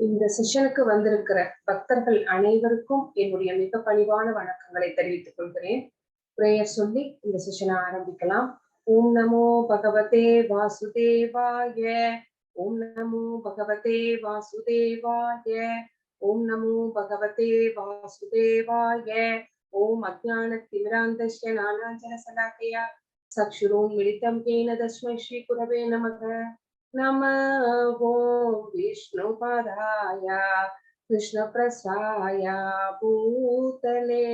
இந்த செஷனுக்கு வந்திருக்கிற பக்தர்கள் அனைவருக்கும் என்னுடைய மிக பணிவான வணக்கங்களை தெரிவித்துக் கொள்கிறேன். பிரேயர் சொல்லி இந்த செஷனை ஆரம்பிக்கலாம். ஓம் நமோ பகவதே வாசுதேவாய. ஓம் நமோ பகவதே வாசுதேவாய. ஓம் நமோ பகவதே வாசுதேவாய. ஓம் அஜ்ஞானத்திமிராந்தஸ்ய ஞானாஞ்சனசலாக்கயா சக்ஷுரோன்மிலிதம் येन तस्मै श्रीगुरवे नमः. नमो विष्णुपदाय कृष्णप्रसाय भूतले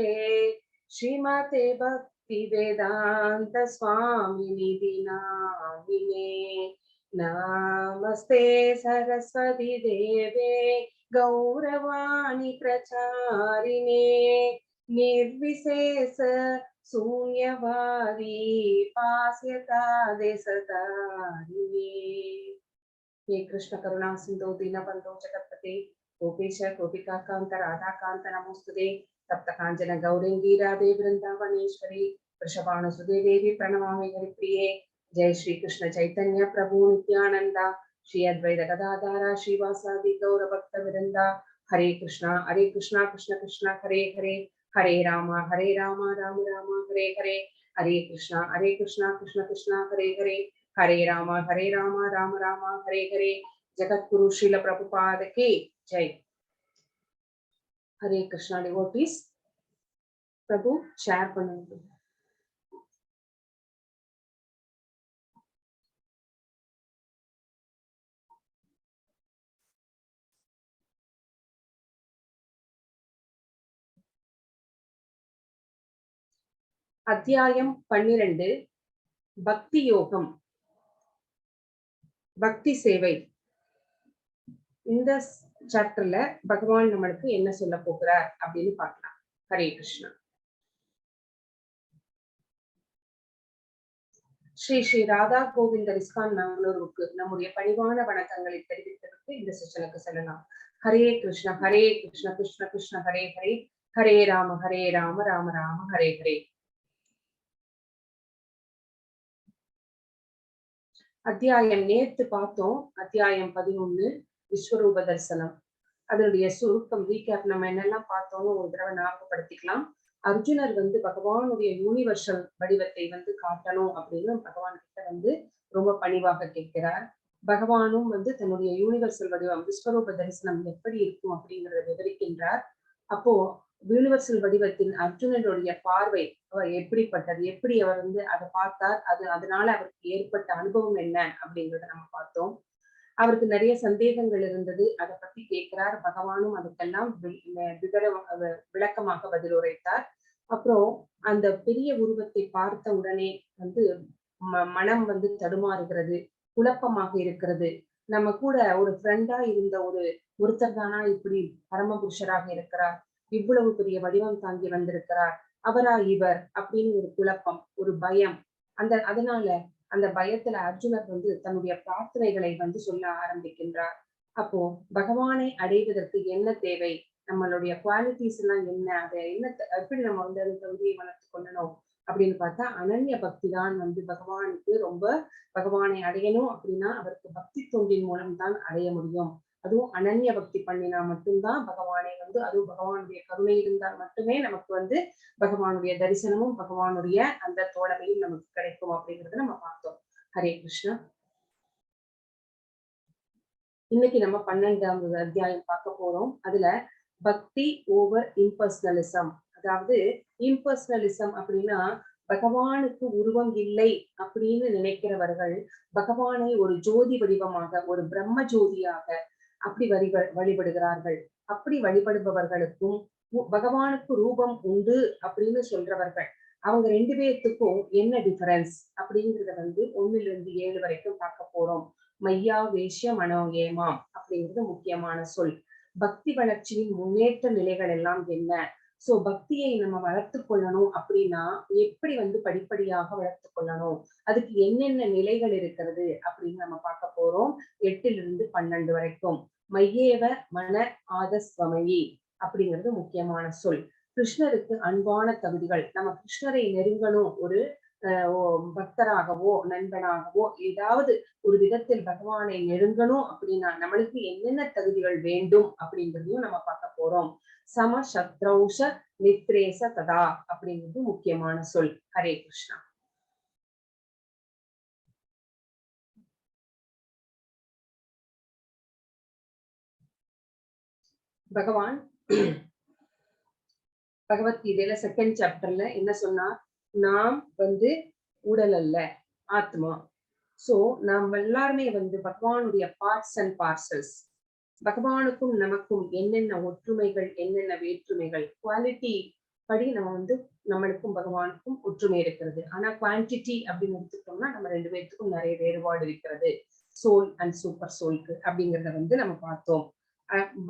श्रीमते भक्तिवेदान्त स्वामिनिधि नामिने। नमस्ते सरस्वती देवे गौरवाणी प्रचारिणे निर्विशेष शून्यवादी पास्यता देशतारिणे। हे कृष्ण करुणा सिंधु दीनबंधो जगत्पते गोपेश गोपिका कांत राधा कांत नमोस्तुते। तप्त कांचन गौरंगी राधे वृंदावनेश्वरी वृषभानुसुते देवी प्रणमामि हरिप्रिये। जय श्री कृष्ण चैतन्य प्रभु नित्यानंद श्री अद्वैत गदाधर श्रीवासादि गौर भक्त वृंदा। हरे कृष्णा कृष्ण कृष्ण हरे हरे हरे राम राम राम हरे हरे। हरे कृष्णा कृष्ण कृष्ण हरे हरे हरे राम राम राम हरे हरे। जगत गुरु श्रील प्रभुपाद की जय। हरे कृष्णा डिवोटीज प्रभु शेयर பண்ணுங்க. அத்தியாயம் 12 பக்தி யோகம் பக்தி சேவை. இந்த சாப்டர்ல பகவான் நம்மளுக்கு என்ன சொல்ல போகிறார் அப்படின்னு பார்க்கலாம். ஹரே கிருஷ்ணா. ஸ்ரீ ஸ்ரீ ராதா கோவிந்தர் இஸ்கான் பெங்களூருக்கு நம்முடைய பணிவான வணக்கங்களை தெரிவித்ததற்கு இந்த செஷனுக்கு செல்லலாம். ஹரே கிருஷ்ணா கிருஷ்ண கிருஷ்ண ஹரே ஹரே ஹரே ராம ராம ராம ஹரே ஹரே. அத்தியாயம் நேத்து பார்த்தோம். அத்தியாயம் 11 விஸ்வரூப தரிசனம். அதனுடைய சுருக்கம் ரீகேப் நம்ம என்னெல்லாம் பார்த்தோம்னு ஒரு தடவை ஞாபகப்படுத்திக்கலாம். அர்ஜுனர் பகவானுடைய யூனிவர்சல் வடிவத்தை காட்டணும் அப்படின்னு பகவான் கிட்ட ரொம்ப பணிவாக கேட்கிறார். பகவானும் தன்னுடைய யூனிவர்சல் வடிவம் விஸ்வரூப தரிசனம் எப்படி இருக்கும் அப்படிங்கிறத விவரிக்கின்றார். அப்போ யூனிவர்சல் வடிவத்தின் அர்ஜுனனுடைய பார்வை எப்படிப்பட்டது, எப்படி அவர் அதை பார்த்தார், அதனால அவருக்கு ஏற்பட்ட அனுபவம் என்ன அப்படிங்கிறத நம்ம பார்த்தோம். அவருக்கு நிறைய சந்தேகங்கள் இருந்தது, அதை பத்தி கேட்கிறார். பகவானும் அதுக்கெல்லாம் விளக்கமாக பதில் உரைத்தார். அப்புறம் அந்த பெரிய உருவத்தை பார்த்த உடனே மனம் தடுமாறுகிறது, குழப்பமாக இருக்கிறது. நம்ம கூட ஒரு ஃப்ரெண்டா இருந்த ஒருத்தர் தானா இப்படி பரமபுருஷராக இருக்கிறார், இவ்வளவு பெரிய வடிவம் தாங்கி வந்திருக்கிறார், அவரா இவர் அப்படின்னு ஒரு குழப்பம், ஒரு பயம். அதனால அந்த பயத்துல அர்ஜுனர் தன்னுடைய பிரார்த்தனைகளை சொல்ல ஆரம்பிக்கின்றார். அப்போ பகவானை அடைவதற்கு என்ன தேவை, நம்மளுடைய குவாலிட்டிஸ் எல்லாம் என்ன, அதை எப்படி நம்ம அந்த தகுதியை வளர்த்து கொள்ளணும் அப்படின்னு பார்த்தா அனன்ய பக்தி தான் பகவானுக்கு ரொம்ப. பகவானை அடையணும் அப்படின்னா அவருக்கு பக்தி தொண்டின் மூலம் தான் அடைய முடியும். அதுவும் அனன்ய பக்தி பண்ணினா மட்டும்தான் பகவானை அதுவும் பகவானுடைய கருணை இருந்தால் மட்டுமே நமக்கு பகவானுடைய தரிசனமும் பகவானுடைய அந்த தோழமையும் நமக்கு கிடைக்கும் அப்படிங்கறத நம்ம பார்த்தோம். ஹரே கிருஷ்ணா. இன்னைக்கு நம்ம 12வது அத்தியாயம் பார்க்க போறோம். அதுல பக்தி ஓவர் இம்பர்சனலிசம். அதாவது இம்பர்சனலிசம் அப்படின்னா பகவானுக்கு உருவம் இல்லை அப்படின்னு நினைக்கிறவர்கள் பகவானை ஒரு ஜோதி வடிவமாக, ஒரு பிரம்ம ஜோதியாக அப்படி வழிபடுகிறார்கள். அப்படி வழிபடுபவர்களுக்கும் பகவானுக்கு ரூபம் உண்டு அப்படின்னு சொல்றவர்கள், அவங்க 2 பேர்த்துக்கும் என்ன டிஃபரன்ஸ் அப்படிங்கிறத 1 to 7 வரைக்கும் பார்க்க போறோம். மையா வேஷ்ய மனோ ஏமாம் அப்படிங்கிறது முக்கியமான சொல். பக்தி வளர்ச்சியின் முன்னேற்ற நிலைகள் எல்லாம் என்ன, சோ பக்தியை நம்ம வளர்த்து கொள்ளணும் அப்படின்னா எப்படி படிப்படியாக வளர்த்து கொள்ளணும், அதுக்கு என்னென்ன நிலைகள் இருக்கிறது அப்படின்னு நம்ம பார்க்க போறோம். 8 to 12 வரைக்கும். மையேவ மன ஆதஸ்வமயி அப்படிங்கிறது முக்கியமான சொல். கிருஷ்ணருக்கு அன்பான தகுதிகள். நம்ம கிருஷ்ணரை நெருங்கணும், ஒரு பக்தராகவோ நண்பனாகவோ ஏதாவது ஒரு விதத்தில் பகவானை நெருங்கணும் அப்படின்னா நம்மளுக்கு என்னென்ன தகுதிகள் வேண்டும் அப்படிங்கிறதையும் நம்ம பார்க்க போறோம். சம சத்ரௌஷ மித்ரேச ததா அப்படிங்கிறது முக்கியமான சொல். ஹரே கிருஷ்ணா. பகவான் பகவத்கீதையில செகண்ட் சாப்டர்ல என்ன சொன்னா, நாம் உடல் அல்ல, ஆத்மா. சோ நாம் எல்லாருமே பகவானுடைய பார்ட்ஸ் அண்ட் பார்சல்ஸ். பகவானுக்கும் நமக்கும் என்னென்ன ஒற்றுமைகள், என்னென்ன வேற்றுமைகள், குவாலிட்டி படி நம்ம நம்மளுக்கும் பகவானுக்கும் ஒற்றுமை இருக்கிறது. ஆனா குவான்டிட்டி அப்படின்னு எடுத்துக்கிட்டோம்னா நம்ம 2 பேருக்கும் நிறைய வேறுபாடு இருக்கிறது. சோல் அண்ட் சூப்பர் சோல்க்கு அப்படிங்கிறத நம்ம பார்த்தோம்.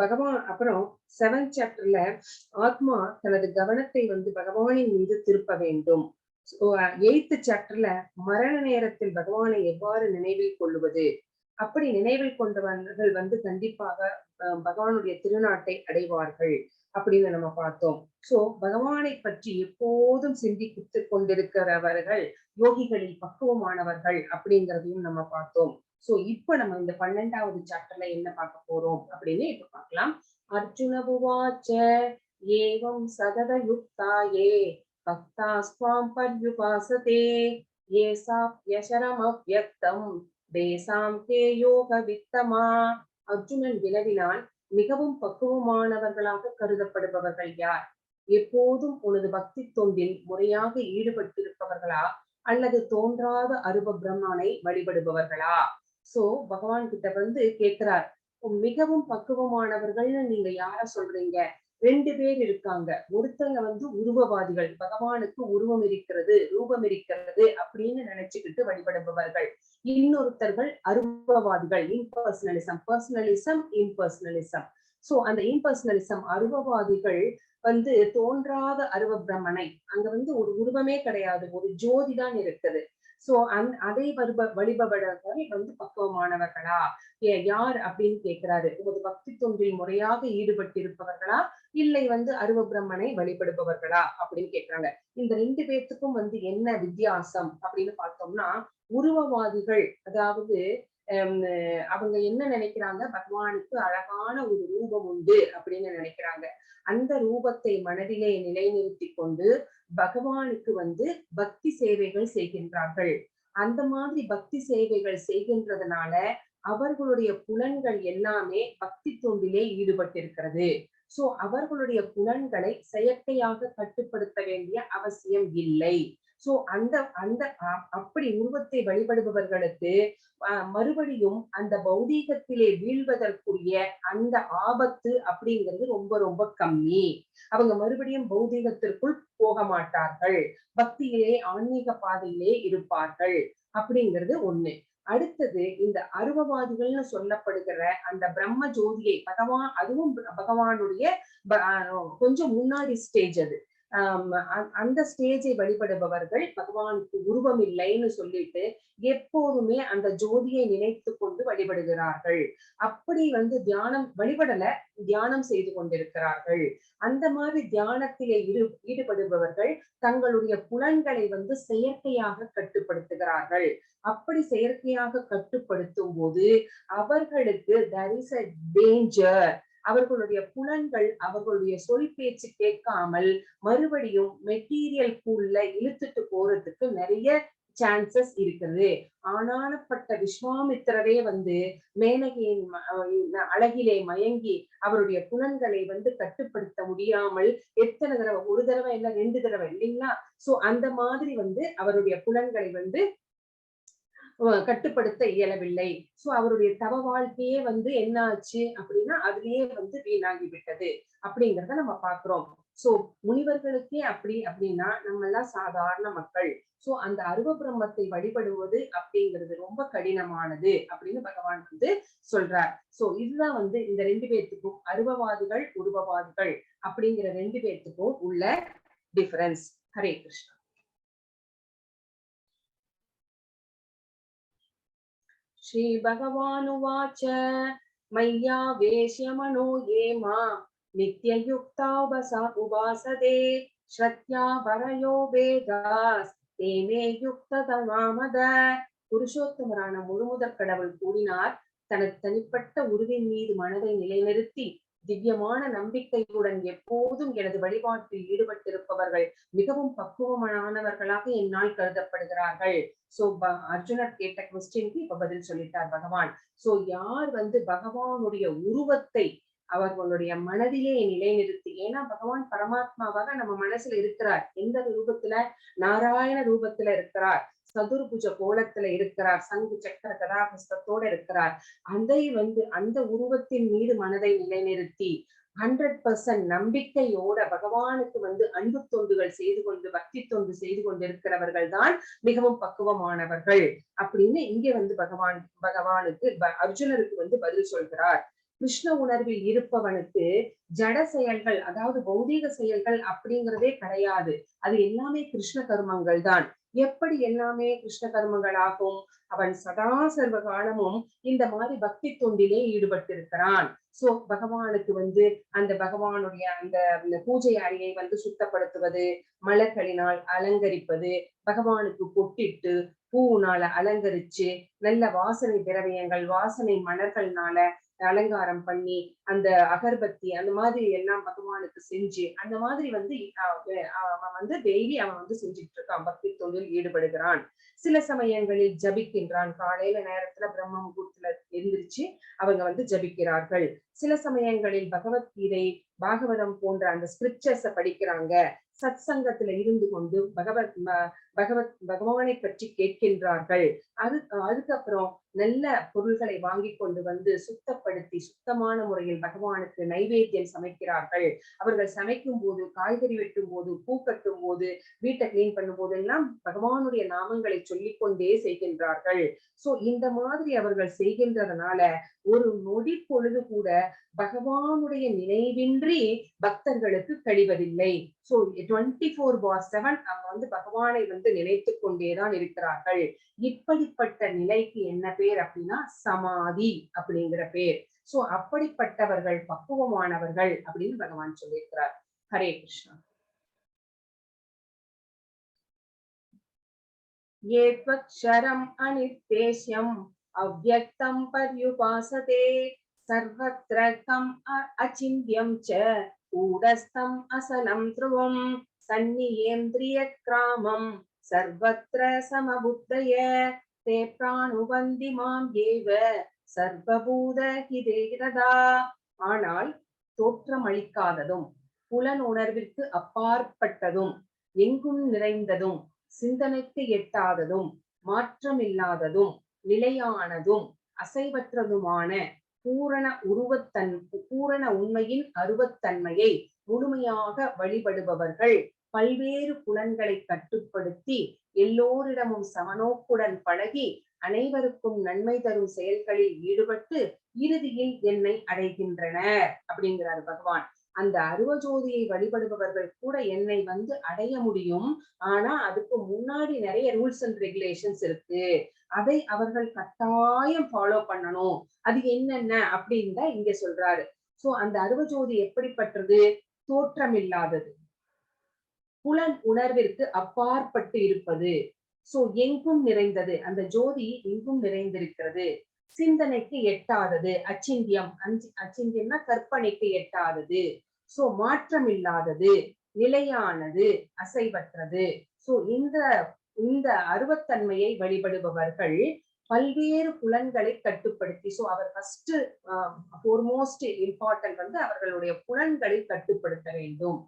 பகவான் அப்புறம் 7th சாப்டர்ல ஆத்மா தனது கவனத்தை பகவானின் மீது திருப்ப வேண்டும். 8th சாப்டர்ல மரண நேரத்தில் பகவானை எவ்வாறு நினைவில் கொள்ளுவது, அப்படி நினைவில் கொண்டவர்கள் கண்டிப்பாக பகவானுடைய திருநாட்டை அடைவார்கள் அப்படின்னு நம்ம பார்த்தோம். சோ பகவானை பற்றி எப்போதும் சிந்தித்துக் கொண்டிருக்கிறவர்கள் யோகிகளில் பக்குவமானவர்கள் அப்படிங்கிறதையும் நம்ம பார்த்தோம். சோ இப்ப நம்ம இந்த 12வது சாப்டர்ல என்ன பார்க்க போறோம் அப்படின்னு இப்ப பார்க்கலாம். அர்ஜுன புவாச்ச ஏவம் சதத யுக்தாயே பக்தாஸ்வாம் பர்யுபாசதே ஏசாப்யசரம் அவ்யக்தம் தேசாம் கே யோக வித்தமா. அர்ஜுனன் வினவினான், மிகவும் பக்குவமானவர்களாக கருதப்படுபவர்கள் யார்? எப்போதும் உனது பக்தி தொண்டில் முறையாக ஈடுபட்டிருப்பவர்களா அல்லது தோன்றாத அருப பிரம்மனை வழிபடுபவர்களா? சோ பகவான் கிட்ட கேட்கிறார், மிகவும் பக்குவமானவர்கள்னு நீங்க யார சொல்றீங்க? 2 பேர் இருக்காங்க. ஒருத்தங்க உருவவாதிகள், பகவானுக்கு உருவம் இருக்கிறது, ரூபம் இருக்கிறது அப்படின்னு நினைச்சுக்கிட்டு வழிபடுபவர்கள். இன்னொருத்தர்கள் அருவவாதிகள், இம்பர்சனலிசம், பர்சனலிசம், இம்பர்சனலிசம். சோ அந்த இம்பர்சனலிசம் அருவவாதிகள் தோன்றாத அருவ பிரம்மனை, அங்க ஒரு உருவமே கிடையாது, ஒரு ஜோதி தான் இருக்குது. சோ அதை வழிபவர்கள் பக்குவமானவர்களா? யார் அப்படின்னு கேட்கிறாரு. உமது பக்தி தொண்டில் முறையாக ஈடுபட்டிருப்பவர்களா இல்லை அருவ பிரம்மனை வழிபடுபவர்களா அப்படின்னு கேட்கிறாங்க. இந்த 2 பேர்த்துக்கும் என்ன வித்தியாசம் அப்படின்னு பார்த்தோம்னா, உருவவாதிகள் அதாவது அவங்க என்ன நினைக்கிறாங்க, பகவானுக்கு அழகான ஒரு ரூபம் உண்டு அப்படின்னு நினைக்கிறாங்க. அந்த ரூபத்தை மனதிலே நிலைநிறுத்தி கொண்டு பகவானுக்கு பக்தி சேவைகள் செய்கின்றார்கள். அந்த மாதிரி பக்தி சேவைகள் செய்கின்றதுனால அவர்களுடைய புலன்கள் எல்லாமே பக்தி தொண்டிலே ஈடுபட்டிருக்கிறது. சோ அவர்களுடைய புலன்களை செயற்கையாக கட்டுப்படுத்த வேண்டிய அவசியம் இல்லை. சோ அந்த அந்த அப்படி உருவத்தை வழிபடுபவர்களுக்கு மறுபடியும் அந்த பௌதீகத்திலே வீழ்வதற்குரிய அந்த ஆபத்து அப்படிங்கிறது ரொம்ப ரொம்ப கம்மி. அவங்க மறுபடியும் பௌதீகத்திற்குள் போக மாட்டார்கள், பக்தியிலே ஆன்மீக பாதையிலே இருப்பார்கள் அப்படிங்கிறது ஒண்ணு. அடுத்தது இந்த அருவவாதிகள்னு சொல்லப்படுகிற அந்த பிரம்ம ஜோதியை அதுவும் பகவானுடைய கொஞ்சம் முன்னாடி ஸ்டேஜ் அது. அந்த ஸ்டேஜை வழிபடுபவர்கள் பகவானுக்கு உருவம் இல்லைன்னு சொல்லிட்டு எப்போதுமே அந்த ஜோதியை நினைத்து கொண்டு வழிபடுகிறார்கள். அப்படி தியானம் வழிபடல, தியானம் செய்து கொண்டிருக்கிறார்கள். அந்த மாதிரி தியானத்திலே ஈடுபடுபவர்கள் தங்களுடைய புலன்களை செயற்கையாக கட்டுப்படுத்துகிறார்கள். அப்படி செயற்கையாக கட்டுப்படுத்தும் போது அவர்களுக்கு there is a danger. அவர்களுடைய புலன்கள் அவர்களுடைய சொல் பேச்சு கேட்காமல் மறுபடியும் மெட்டீரியல் பூல்ல இழுத்துட்டு போறதுக்கு நிறைய சான்சஸ் இருக்குது. ஆனானப்பட்ட விஸ்வாமித்திரரே மேனகையின் அழகிலே மயங்கி அவருடைய புலன்களை கட்டுப்படுத்த முடியாமல் எத்தனை தடவை, ஒரு தடவை இல்ல 2 தடவை இல்லைங்களா? சோ அந்த மாதிரி அவருடைய புலன்களை கட்டுப்படுத்த இயலவில்லை. சோ அவருடைய தவ வாழ்க்கையே என்ன ஆச்சு அப்படின்னா அதுலயே வீணாகி விட்டது அப்படிங்கிறத நம்ம பாக்குறோம். சோ முனிவர்களுக்கே அப்படி அப்படின்னா நம்ம எல்லாம் சாதாரண மக்கள். சோ அந்த அருவ பிரம்மத்தை வழிபடுவது அப்படிங்கிறது ரொம்ப கடினமானது அப்படின்னு பகவான் சொல்றார். சோ இதுதான் இந்த 2 பேர்த்துக்கும், அருவவாதிகள் உருவவாதிகள் அப்படிங்கிற 2 பேர்த்துக்கும் உள்ள டிஃபரன்ஸ். ஹரே கிருஷ்ணா. श्री भगवानुवाच मय्यावेश्य मनो ये मां नित्ययुक्ता उपासते श्रद्धया परयो वेदास् தேமே யுக்ததமாமத. புருஷோத்தமரான முழுமுதற் கடவுள் கூறினார், தனது தனிப்பட்ட உருவின் மீது மனதை நிலைநிறுத்தி திவ்யமான நம்பிக்கையுடன் எப்போதும் எனது வழிபாட்டில் ஈடுபட்டிருப்பவர்கள் மிகவும் பக்குவமானவர்களாக என்னால் கருதப்படுகிறார்கள். சோ அர்ஜுனர் கேட்ட கொஸ்டினுக்கு இப்ப பதில் சொல்லிட்டார் பகவான். சோ யார் பகவானுடைய உருவத்தை அவர்களுடைய மனதிலே நிலைநிறுத்தி, ஏன்னா பகவான் பரமாத்மாவாக நம்ம மனசுல இருக்கிறார். எந்த ரூபத்துல? நாராயண ரூபத்துல இருக்கிறார், சதுர்புஜ கோலத்துல இருக்கிறார், சங்கு சக்கர கதாபஸ்தத்தோட இருக்கிறார். அதை அந்த உருவத்தின் மீது மனதை நிலைநிறுத்தி 100% நம்பிக்கையோட பகவானுக்கு அன்பு தொண்டுகள் செய்து கொண்டு பக்தி தொண்டு செய்து கொண்டிருக்கிறவர்கள் தான் மிகவும் பக்குவமானவர்கள் அப்படின்னு இங்க பகவானுக்கு அர்ஜுனருக்கு பதில் சொல்கிறார். கிருஷ்ண உணர்வில் இருப்பவனுக்கு ஜட செயல்கள், அதாவது பௌதீக செயல்கள் அப்படிங்கிறதே கிடையாது. அது எல்லாமே கிருஷ்ண கர்மங்கள் தான். எப்படி எல்லாமே கிருஷ்ண கர்மங்கள் ஆகும்? அவன் சதா சர்வ காலமும் இந்த மாதிரி பக்தி தொண்டிலே ஈடுபட்டிருக்கிறான். சோ பகவானுக்கு அந்த பகவானுடைய அந்த பூஜை அறையை சுத்தப்படுத்துவது, மலர்களினால் அலங்கரிப்பது, பகவானுக்கு பொட்டிட்டு பூனால அலங்கரிச்சு நல்ல வாசனை திரவியங்கள், வாசனை மலர்கள்னால அலங்காரம் பண்ணி அந்த அகர்பத்தி அந்த மாதிரி எல்லாம் பகவானுக்கு செஞ்சு அந்த மாதிரி அவன் டெய்லி அவன் செஞ்சுட்டு இருக்கான், பக்தி தொழில் ஈடுபடுகிறான். சில சமயங்களில் ஜபிக்கின்றான். காலையில நேரத்துல பிரம்ம முகூர்த்தத்துல எந்திரிச்சு அவங்க ஜபிக்கிறார்கள். சில சமயங்களில் பகவத்கீதை, பாகவதம் போன்ற அந்த ஸ்கிரிப்சர்ஸ படிக்கிறாங்க. சத் சங்கத்துல இருந்து கொண்டு பகவானை பற்றி கேட்கின்றார்கள். அதுக்கப்புறம் நல்ல பொருள்களை வாங்கி கொண்டு சுத்தப்படுத்தி சுத்தமான முறையில் பகவானுக்கு நைவேத்தியம் சமைக்கிறார்கள். அவர்கள் சமைக்கும் போது, காய்கறி வெட்டும் போது, பூ கட்டும் போது, வீட்டை கிளீன் பண்ணும் போதெல்லாம் பகவானுடைய நாமங்களை சொல்லிக்கொண்டே செய்கின்றார்கள். சோ இந்த மாதிரி அவர்கள் செய்கின்றதுனால ஒரு நொடி பொழுது கூட பகவானுடைய நினைவின்றி பக்தர்களுக்கு கழிவதில்லை. சோ 24/7 அவங்க பகவானை நினைத்து கொண்டேதான் இருக்கிறார்கள். இப்படிப்பட்ட நிலைக்கு என்ன பேர் அப்படின்னா சமாதி அப்படிங்கிற பேர். சோ அப்படிப்பட்டவர்கள் பக்குவமானவர்கள் அப்படின்னு பகவான் சொல்லியிருக்கிறார். ஹரே கிருஷ்ணா. ये त्वक्षरम् अनिर्देश्यम् अव्यक्तं पर्युपासते सर्वत्र कम् अचिन्त्यं च कूटस्थम् असलं ध्रुवम् सन्नियेन्द्रियक्रामम् सर्वत्र समबुद्धय ते प्राणुवन्ति माम् एव சர்வபூதஹிதேரதா. ஆனால் தோற்றமளிக்காததும் புலன் உணர்விற்கு அப்பாற்பட்டதும் எங்கும் நிறைந்ததும் சிந்தனைக்கு எட்டாததும் மாற்றமில்லாததும் நிலையானதும் அசைவற்றதுமான பூரண உண்மையின் அருவத்தன்மையை முழுமையாக வழிபடுபவர்கள் பல்வேறு புலன்களை கட்டுப்படுத்தி எல்லோரிடமும் சமநோக்குடன் பழகி அனைவருக்கும் நன்மை தரும் செயல்களில் ஈடுபட்டு இறுதியில் என்னை அடைகின்றனர் அப்படிங்கிறார் பகவான். அந்த அருவஜோதியை வழிபடுபவர்கள் கூட என்னை அடைய முடியும். ஆனா அதுக்கு முன்னாடி நிறைய ரூல்ஸ் அண்ட் ரெகுலேஷன்ஸ் இருக்கு. அதை அவர்கள் கட்டாயம் ஃபாலோ பண்ணணும். அது என்னென்ன அப்படின்னு தான் இங்க சொல்றாரு. சோ அந்த அருவஜோதி எப்படிப்பட்டது? தோற்றமில்லாதது, புலன் உணர்விற்கு அப்பாற்பட்டு இருப்பது. சோ எங்கும் நிறைந்தது, அந்த ஜோதி எங்கும் நிறைந்திருக்கிறது. சிந்தனைக்கு எட்டாதது, அச்சிந்தியம். அச்சிந்தியம்னா கற்பனைக்கு எட்டாதது. சோ மாற்றம் இல்லாதது, நிலையானது, அசைவற்றது. சோ இந்த அருவத்தன்மையை வழிபடுபவர்கள் பல்வேறு புலன்களை கட்டுப்படுத்தி, சோ அவர் ஃபர்ஸ்ட் ஃபோர்மோஸ்ட் இம்பார்ட்டன்ட் அவர்களுடைய புலன்களை கட்டுப்படுத்த வேண்டும்.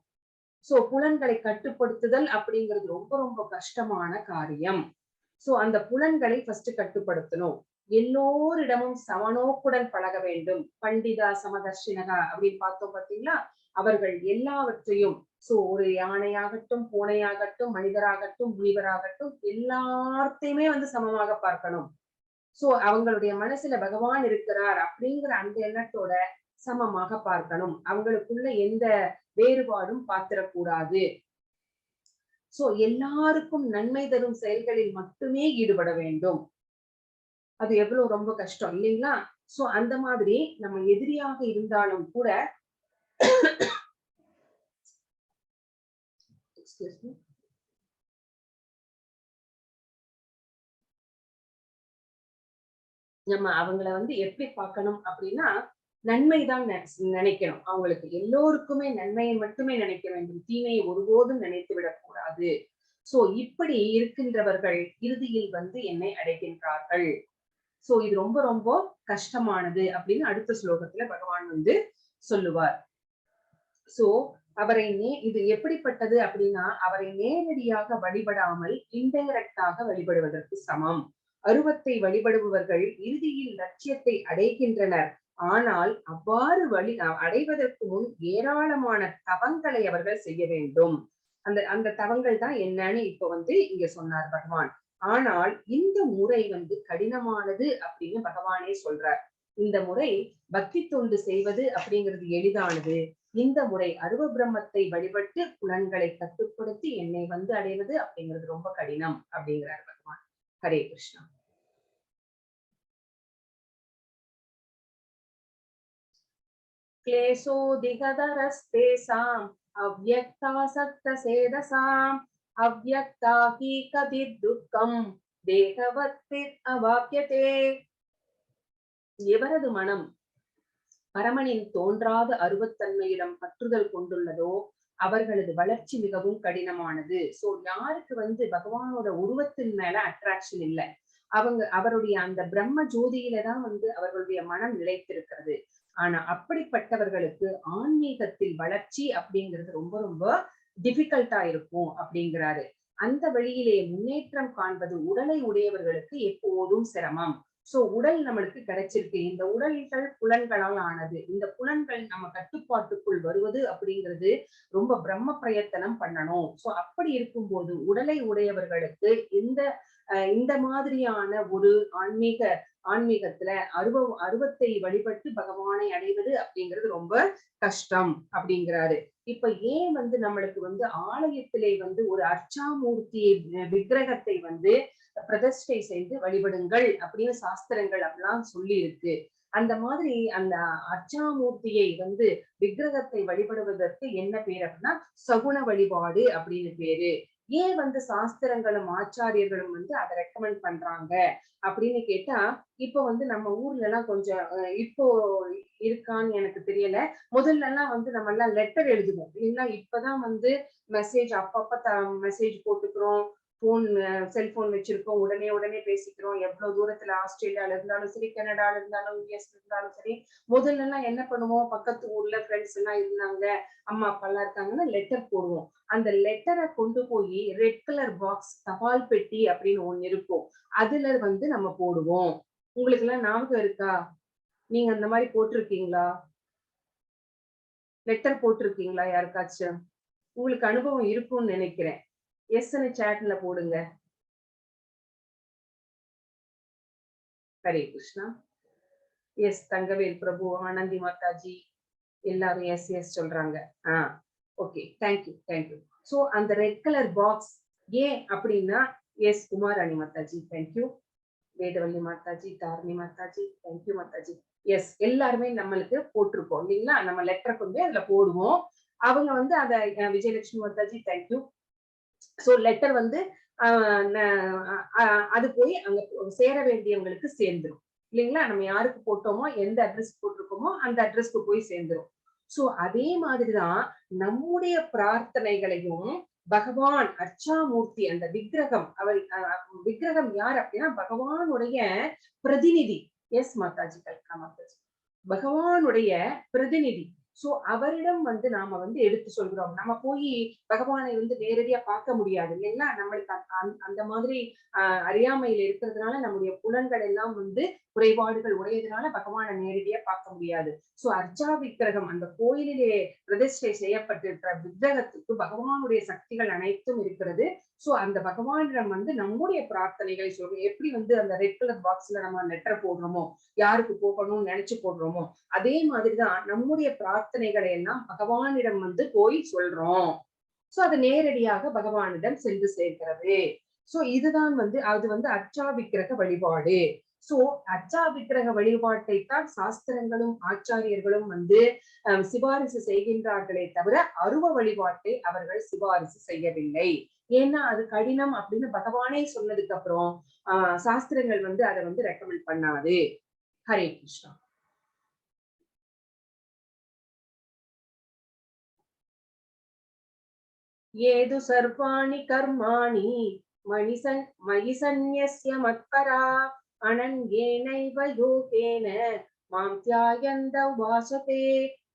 சோ புலன்களை கட்டுப்படுத்துதல் அப்படிங்கிறது ரொம்ப ரொம்ப கஷ்டமான காரியம். சோ அந்த புலன்களை ஃபர்ஸ்ட் கட்டுப்படுத்தணும். எல்லோரிடமும் சமநோக்குடன் பழக வேண்டும். பண்டிதா சமதர்ஷினகா அப்படின்னு பார்த்தோம் பார்த்தீங்களா? அவர்கள் எல்லாவற்றையும், சோ ஒரு யானையாகட்டும், பூனையாகட்டும், மனிதராகட்டும், முனிவராகட்டும், எல்லாத்தையுமே சமமாக பார்க்கணும். சோ அவங்களுடைய மனசுல பகவான் இருக்கிறார் அப்படிங்கிற அந்த எண்ணத்தோட சமமாக பார்க்கணும். அவங்களுக்குள்ள எந்த வேறுபாடும் பார்த்திடக்கூடாது. சோ எல்லாருக்கும் நன்மை தரும் செயல்களில் மட்டுமே ஈடுபட வேண்டும். அது எவ்வளவு ரொம்ப கஷ்டம் இல்லைங்களா? சோ அந்த மாதிரி நம்ம எதிரியாக இருந்தாலும் கூட நம்ம அவங்கள வந்து எப்படி பார்க்கணும் அப்படின்னா, நன்மைதான் நினைக்கணும். அவங்களுக்கு எல்லோருக்குமே நன்மையை மட்டுமே நினைக்க வேண்டும். தீமையை ஒருபோதும் நினைத்து விடக்கூடாது. சோ இப்படி இருக்கின்றவர்கள் இறுதியில் வந்து என்னை அடைகின்றார்கள். சோ இது ரொம்ப ரொம்ப கஷ்டமானது அப்படின்னு அடுத்த ஸ்லோகத்துல பகவான் வந்து சொல்லுவார். சோ அவரை இது எப்படிப்பட்டது அப்படின்னா, அவரை நேரடியாக வழிபடாமல் இன்டைரக்டாக வழிபடுவதற்கு சமம். அருவத்தை வழிபடுபவர்கள் இறுதியில் லட்சியத்தை அடைகின்றனர். ஆனால் அவ்வாறு அடைவதற்கு முன் ஏராளமான தவங்களை அவர்கள் செய்ய வேண்டும். அந்த அந்த தவங்கள் தான் என்னன்னு இப்ப வந்து இங்க சொன்னார் பகவான். ஆனால் இந்த முறை வந்து கடினமானது அப்படின்னு பகவானே சொல்றார். இந்த முறை பக்தி தொண்டு செய்வது அப்படிங்கிறது எளிதானது. இந்த முறை அருவ பிரம்மத்தை வழிபட்டு புலன்களை கட்டுப்படுத்தி என்னை வந்து அடைவது அப்படிங்கிறது ரொம்ப கடினம் அப்படிங்கிறார் பகவான். ஹரே கிருஷ்ணா. क्लेशोऽधिगतरस्तेषाम् अव्यक्तासक्तसेदसाम् अव्यक्ता हि कदिर्दुःखम् தேகவத்திர் அவாக்கியதே. எவரது மனம் பரமனின் தோன்றாத அருவத்தன்மையிடம் பற்றுதல் கொண்டுள்ளதோ அவர்களது வளர்ச்சி மிகவும் கடினமானது. சோ யாருக்கு வந்து பகவானோட உருவத்தின் மேல அட்ராக்ஷன் இல்லை, அவருடைய அந்த பிரம்ம ஜோதியில தான் வந்து அவர்களுடைய மனம் நிலைத்திருக்கிறது. ஆனா அப்படிப்பட்டவர்களுக்கு ஆன்மீகத்தில் வளர்ச்சி அப்படிங்கிறது ரொம்ப ரொம்ப டிஃபிகல்ட்டா இருக்கும் அப்படிங்கிறாரு. அந்த வழியிலே முன்னேற்றம் காண்பது உடலை உடையவர்களுக்கு எப்போதும் சிரமம். சோ உடல் நம்மளுக்கு கிடைச்சிருக்கு. இந்த உடல்கள் புலன்களால் ஆனது. இந்த புலன்கள் நம்ம கட்டுப்பாட்டுக்குள் வருவது அப்படிங்கிறது ரொம்ப பிரம்ம பிரயத்தனம் பண்ணணும். சோ அப்படி இருக்கும்போது உடலை உடையவர்களுக்கு இந்த மாதிரியான ஒரு ஆன்மீகத்துல அருவத்தை வழிபட்டு பகவானை அடைவது அப்படிங்கிறது ரொம்ப கஷ்டம் அப்படிங்கிறாரு. இப்ப ஏன் வந்து நம்மளுக்கு வந்து ஆலயத்திலே வந்து ஒரு அர்ச்சாமூர்த்தியை விக்கிரகத்தை வந்து பிரதிஷ்டை செய்து வழிபடுங்கள் அப்படின்னு சாஸ்திரங்கள் அப்படிலாம் சொல்லி இருக்கு. அந்த மாதிரி அந்த அர்ச்சாமூர்த்தியை வந்து விக்கிரகத்தை வழிபடுவதற்கு என்ன பேர் அப்படின்னா சகுன வழிபாடு அப்படின்னு பேரு. ஏன் வந்து சாஸ்திரங்களும் ஆச்சாரியர்களும் வந்து அதை ரெக்கமெண்ட் பண்றாங்க அப்படின்னு கேட்டா, இப்போ வந்து நம்ம ஊர்ல எல்லாம் கொஞ்சம் இப்போ இருக்கான்னு எனக்கு தெரியல. முதல்ல எல்லாம் வந்து நம்ம எல்லாம் லெட்டர் எழுதுவோம் இல்லைன்னா, இப்பதான் வந்து மெசேஜ் அப்பப்ப மெசேஜ் போட்டுக்கிறோம். செல்போன் வச்சிருக்கோம். உடனே பேசிக்கிறோம். எவ்வளவு தூரத்துல ஆஸ்திரேலியால இருந்தாலும் சரி, கனடால இருந்தாலும், யுஎஸ்ல இருந்தாலும் சரி. முதல்ல எல்லாம் என்ன பண்ணுவோம், பக்கத்து ஊர்ல ஃப்ரெண்ட்ஸ் எல்லாம் இருந்தாங்க, அம்மா அப்பா எல்லாம் இருக்காங்கன்னா லெட்டர் போடுவோம். அந்த லெட்டரை கொண்டு போய் ரெட் கலர் பாக்ஸ், தபால் பெட்டி அப்படின்னு ஒண்ணு இருக்கும். அதுல வந்து நம்ம போடுவோம். உங்களுக்கு எல்லாம் ஞாபகம் இருக்கா? நீங்க அந்த மாதிரி போட்டிருக்கீங்களா? லெட்டர் போட்டிருக்கீங்களா யாருக்காச்சும்? உங்களுக்கு அனுபவம் இருக்கும்னு நினைக்கிறேன். எஸ்ன்னு சாட்ல போடுங்க. ஹரே கிருஷ்ணா. எஸ் தங்கவேல் பிரபு, ஆனந்தி மாதாஜி எல்லாரும் எஸ் சொல்றாங்க. Okay, thank you. சோ அந்த ரெட் கலர் பாக்ஸ் ஏன் அப்படின்னா, yes Kumarani Mataji thank you, Vedavalli Mataji, Dharani Mataji thank you Mataji. Yes எல்லாருமே நம்மளுக்கு போட்டிருப்போம் இல்லைங்களா? நம்ம லெட்டர் கொண்டு அதுல போடுவோம். அவங்க வந்து அத Vijayalakshmi Mataji thank you. So letter வந்து அது போய் அங்க சேர வேண்டியவங்களுக்கு சேர்ந்துரும் இல்லைங்களா? நம்ம யாருக்கு போட்டோமோ, எந்த அட்ரஸ் போட்டிருக்கோமோ அந்த அட்ரஸ்க்கு போய் சேர்ந்துரும். சோ அதே மாதிரிதான் நம்முடைய பிரார்த்தனைகளையும் பகவான் அர்ச்சாமூர்த்தி அந்த விக்கிரகம், விக்கிரகம் யார் அப்படின்னா பகவானுடைய பிரதிநிதி. எஸ் மாதாஜி, கல்கா மாதாஜி, பகவானுடைய பிரதிநிதி. சோ அவரிடம் வந்து நாம வந்து எடுத்து சொல்கிறோம். நம்ம போய் பகவானை வந்து நேரடியா பார்க்க முடியாது இல்லைங்களா? நம்மளுக்கு அந்த மாதிரி அறியாமையில இருக்கிறதுனால நம்முடைய புலன்கள் எல்லாம் வந்து குறைபாடுகள் உடையதுனால பகவானை நேரடியா பார்க்க முடியாது. சோ அர்ச்சா விக்கிரகம், அந்த கோயிலிலே பிரதிஷ்டை செய்யப்பட்டிருக்கிற விக்கிரகத்துக்கு பகவானுடைய சக்திகள் அனைத்தும் இருக்கிறது. சோ அந்த பகவானிடம் வந்து நம்முடைய பிரார்த்தனைகளை சொல்றோம். எப்படி வந்து அந்த ரெட் கலர் பாக்ஸ்ல நம்ம லெட்டர் போடுறோமோ, யாருக்கு போகணும்னு நினைச்சு போடுறோமோ, அதே மாதிரிதான் நம்முடைய பிரார்த்தனைகளை எல்லாம் பகவானிடம் வந்து போய் சொல்றோம். சோ அது நேரடியாக பகவானிடம் சென்று சேர்க்கிறது. சோ இதுதான் வந்து அது வந்து அர்ச்சா விக்கிரக வழிபாடு. சோ அர்ச்சா விக்கிரக வழிபாட்டை தான் சாஸ்திரங்களும் ஆச்சாரியர்களும் வந்து சிபாரிசு செய்கின்றார்களே தவிர அருவ வழிபாட்டை அவர்கள் சிபாரிசு செய்யவில்லை. ஏன்னா அது கடினம் அப்படின்னு பகவானே சொன்னதுக்கு அப்புறம் சாஸ்திரங்கள் வந்து அதை வந்து ரெக்கமெண்ட் பண்ணாது. ஹரே கிருஷ்ணா. ஏது சர்வாணி கர்மாணி மயி சந்நியஸ்ய மத்பரா அனன்யேனைவ யோகேன மாம் த்யாயந்த வாசதே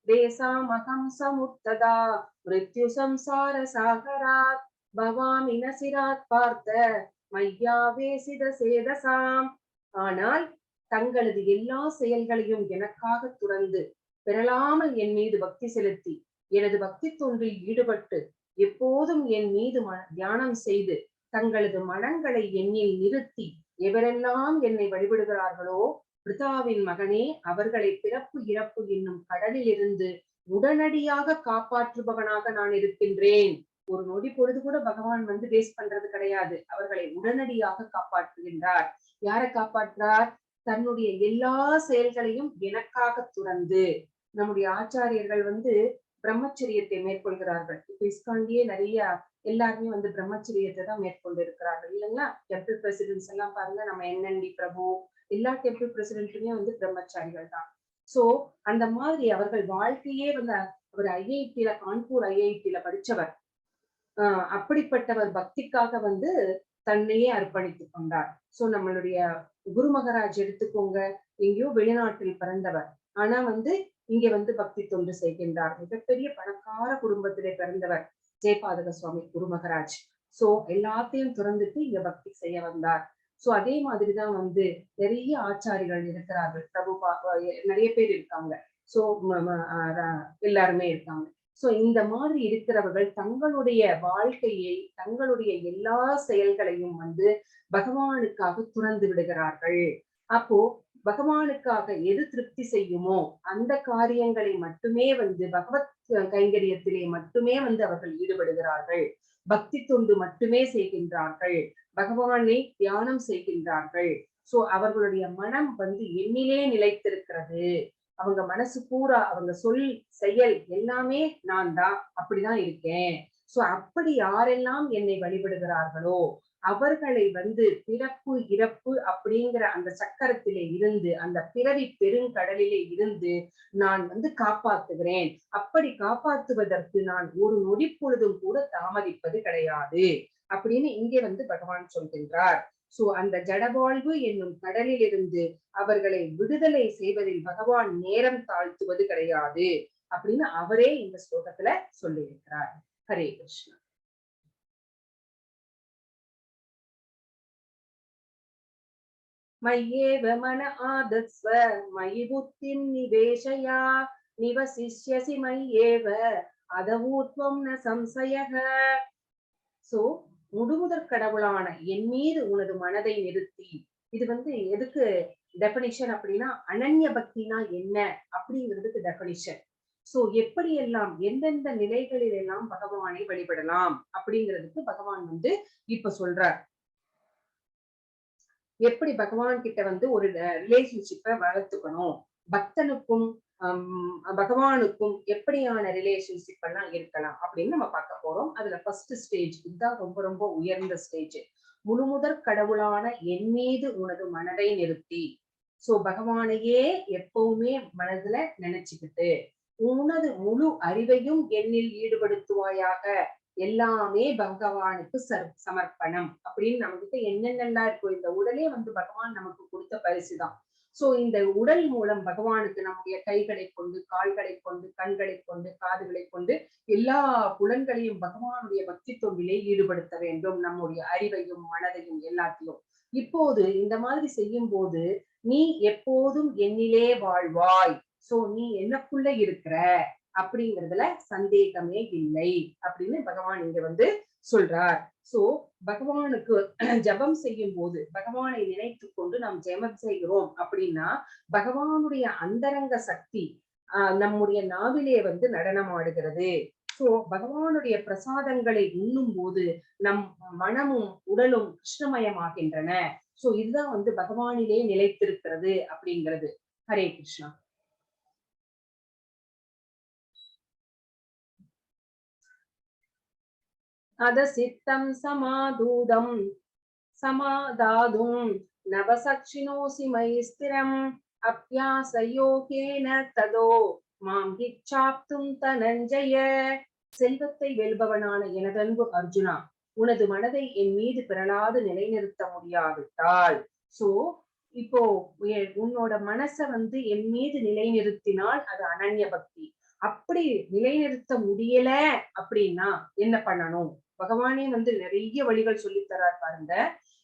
தேசாமகம் சமுத்ததா மிருத்யு சம்சார சாகராத் பவாமி நசிராத் பார்த்த மையாவேசித சேதசாம். ஆனால் தங்களது எல்லா செயல்களையும் எனக்காக துறந்து பெறலாமல் என் மீது பக்தி செலுத்தி எனது பக்தி தொண்டில் ஈடுபட்டு எப்போதும் என் மீது தியானம் செய்து தங்களது மனங்களை என்னில் நிறுத்தி எவரெல்லாம் என்னை வழிபடுகிறார்களோ பிரிதாவின் மகனே, அவர்களை பிறப்பு இறப்பு என்னும் கடலில் இருந்து உடனடியாக காப்பாற்றுபவனாக நான் இருக்கின்றேன். ஒரு நொடி பொழுது கூட பகவான் வந்து வேஸ்ட் பண்றது கிடையாது. அவர்களை உடனடியாக காப்பாற்றுகின்றார். யாரை காப்பாற்றார்? தன்னுடைய எல்லா செயல்களையும் எனக்காக துறந்து. நம்முடைய ஆச்சாரியர்கள் வந்து பிரம்மச்சரியத்தை மேற்கொள்கிறார்கள். இப்ப இஸ்காண்டியே நிறைய எல்லாருமே வந்து பிரம்மச்சரியத்தை தான் மேற்கொண்டு இருக்கிறார்கள் இல்லைங்களா? டெம்பிள் பிரசிடென்ட்ஸ் எல்லாம் பாருங்க, நம்ம என்என்டி பிரபு எல்லா டெம்பிள் பிரசிடென்ட்டுமே வந்து பிரம்மச்சாரிகள் தான். சோ அந்த மாதிரி அவர்கள் வாழ்க்கையே வந்து அவர் ஐஐடியில கான்பூர் ஐஐடியில படிச்சவர். அப்படிப்பட்டவர் பக்திக்காக வந்து தன்னையே அர்ப்பணித்துக் கொண்டார். சோ நம்மளுடைய குரு மகராஜ் எடுத்துக்கோங்க, எங்கேயோ வெளிநாட்டில் பிறந்தவர். ஆனா வந்து இங்க வந்து பக்தி தொண்டு செய்கின்றார். மிகப்பெரிய பணக்கார குடும்பத்திலே பிறந்தவர் ஜெயபாதக சுவாமி குரு மகராஜ். சோ எல்லாத்தையும் துறந்துட்டு இங்க பக்தி செய்ய வந்தார். சோ அதே மாதிரிதான் வந்து நிறைய ஆச்சாரிகள் இருக்கிறார்கள். பிரபுபா நிறைய பேர் இருக்காங்க. சோ எல்லாருமே இருக்காங்க. சோ இந்த மாதிரி இருக்கிறவர்கள் தங்களுடைய வாழ்க்கையை, தங்களுடைய எல்லா செயல்களையும் வந்து பகவானுக்காக துறந்து விடுகிறார்கள். அப்போ பகவானுக்காக எது திருப்தி செய்யுமோ அந்த காரியங்களை மட்டுமே வந்து பகவத் கைங்கரியத்திலே மட்டுமே வந்து அவர்கள் ஈடுபடுகிறார்கள். பக்தி தொண்டு மட்டுமே செய்கின்றார்கள். பகவானை தியானம் செய்கின்றார்கள். சோ அவர்களுடைய மனம் வந்து என்னிலே நிலைத்திருக்கிறது. அவங்க மனசு பூரா, அவங்க சொல் செயல் எல்லாமே நான் தான், அப்படிதான் இருக்கேன். சோ அப்படி யாரெல்லாம் என்னை வழிபடுகிறார்களோ அவர்களை வந்து பிறப்பு இறப்பு அப்படிங்கிற அந்த சக்கரத்திலே இருந்து, அந்த பிறவி பெருங்கடலிலே இருந்து நான் வந்து காப்பாத்துகிறேன். அப்படி காப்பாற்றுவதற்கு நான் ஒரு நொடி பொழுதும் கூட தாமதிப்பது கிடையாது அப்படின்னு இங்கே வந்து பகவான் சொல்கின்றார். சோ அந்த ஜடவாழ்வு என்னும் கடலில் இருந்து அவர்களை விடுதலை செய்வதில் பகவான் நேரம் தாழ்த்துவது கிடையாது அப்படின்னு அவரே இந்த ஸ்லோகத்துல சொல்லியிருக்கிறார். ஹரே கிருஷ்ணா. மய்யேவ மன ஆதஸ்வ மயி புத்திம் நிவேஷயா நிவசிஷ்யசி மய்யேவ அதவூர்த்வம் ந சம்சயக. சோ முழுமுதற் கடவுளான என் மீது உனது மனதை நிறுத்தி, இது வந்து எதுக்கு டெபனிஷன் அப்படின்னா அனன்ய பக்தினா என்ன அப்படிங்கிறதுக்கு டெபனிஷன். சோ எப்படி எல்லாம் எந்தெந்த நிலைகளில் எல்லாம் பகவானை வழிபடலாம் அப்படிங்கிறதுக்கு பகவான் வந்து இப்ப சொல்றார். எப்படி பகவான் கிட்ட வந்து ஒரு ரிலேஷன்ஷிப்பை வளர்த்துக்கணும், பக்தனுக்கும் பகவானுக்கும் எப்படியான ரிலேஷன்ஷிப் எல்லாம் இருக்கலாம் அப்படின்னு நம்ம பார்க்க போறோம். அதுல ஃபர்ஸ்ட் ஸ்டேஜ் இதுதான் ரொம்ப ரொம்ப உயர்ந்த ஸ்டேஜ். முழுமுதற் கடவுளான என் மீது உனது மனதை நிறுத்தி. சோ பகவானையே எப்பவுமே மனதுல நினைச்சுக்கிட்டு உனது முழு அறிவையும் என்னில் ஈடுபடுத்துவாயாக. எல்லாமே பகவானுக்கு சமர்ப்பணம் அப்படின்னு நம்ம கிட்ட என்னென்னலாம் இருக்கும். இந்த உடலே வந்து பகவான் நமக்கு கொடுத்த பரிசுதான். சோ இந்த உடல் மூலம் பகவானுக்கு நம்முடைய கைகளை கொண்டு, கால்களை கொண்டு, கண்களை கொண்டு, காதுகளை கொண்டு எல்லா புலன்களையும் பகவானுடைய பக்தி தொண்டிலே ஈடுபடுத்த வேண்டும். நம்முடைய அறிவையும் மனதையும் எல்லாத்தையும். இப்போது இந்த மாதிரி செய்யும் போது நீ எப்போதும் என்னிலே வாழ்வாய். சோ நீ எனக்குள்ள இருக்கிற அப்படிங்கிறதுல சந்தேகமே இல்லை அப்படின்னு பகவான் இங்க வந்து சொல்றார். சோ பகவானுக்கு ஜபம் செய்யும் போது பகவானை நினைத்து கொண்டு நாம் ஜெபம் செய்கிறோம் அப்படின்னா பகவானுடைய அந்தரங்க சக்தி நம்முடைய நாவிலே வந்து நடனம் ஆடுகிறது. சோ பகவானுடைய பிரசாதங்களை உண்ணும் போது நம் மனமும் உடலும் கிருஷ்ணமயமாகின்றன. சோ இதுதான் வந்து பகவானிலே நிலைத்திருக்கிறது அப்படிங்கிறது. ஹரே கிருஷ்ணா. அத சித்தம் சமாதாதும் நவசக்ஷினோசி மைஸ்திரம் அப்யாசயோகேன ததோ மாம் ஹிச்சாப்தும் தனஞ்சய. செல்வத்தை வெல்பவனான எனதன்பு அர்ஜுனா, உனது மனதை என் மீது பிறளாது நிலைநிறுத்த முடியாவிட்டால், சோ இப்போ உன்னோட மனச வந்து என் மீது நிலைநிறுத்தினால் அது அனன்ய பக்தி. அப்படி நிலைநிறுத்த முடியல அப்படின்னா என்ன பண்ணணும்? பகவானே வந்து நிறைய வழிகள் சொல்லித்தரார் பாருங்க.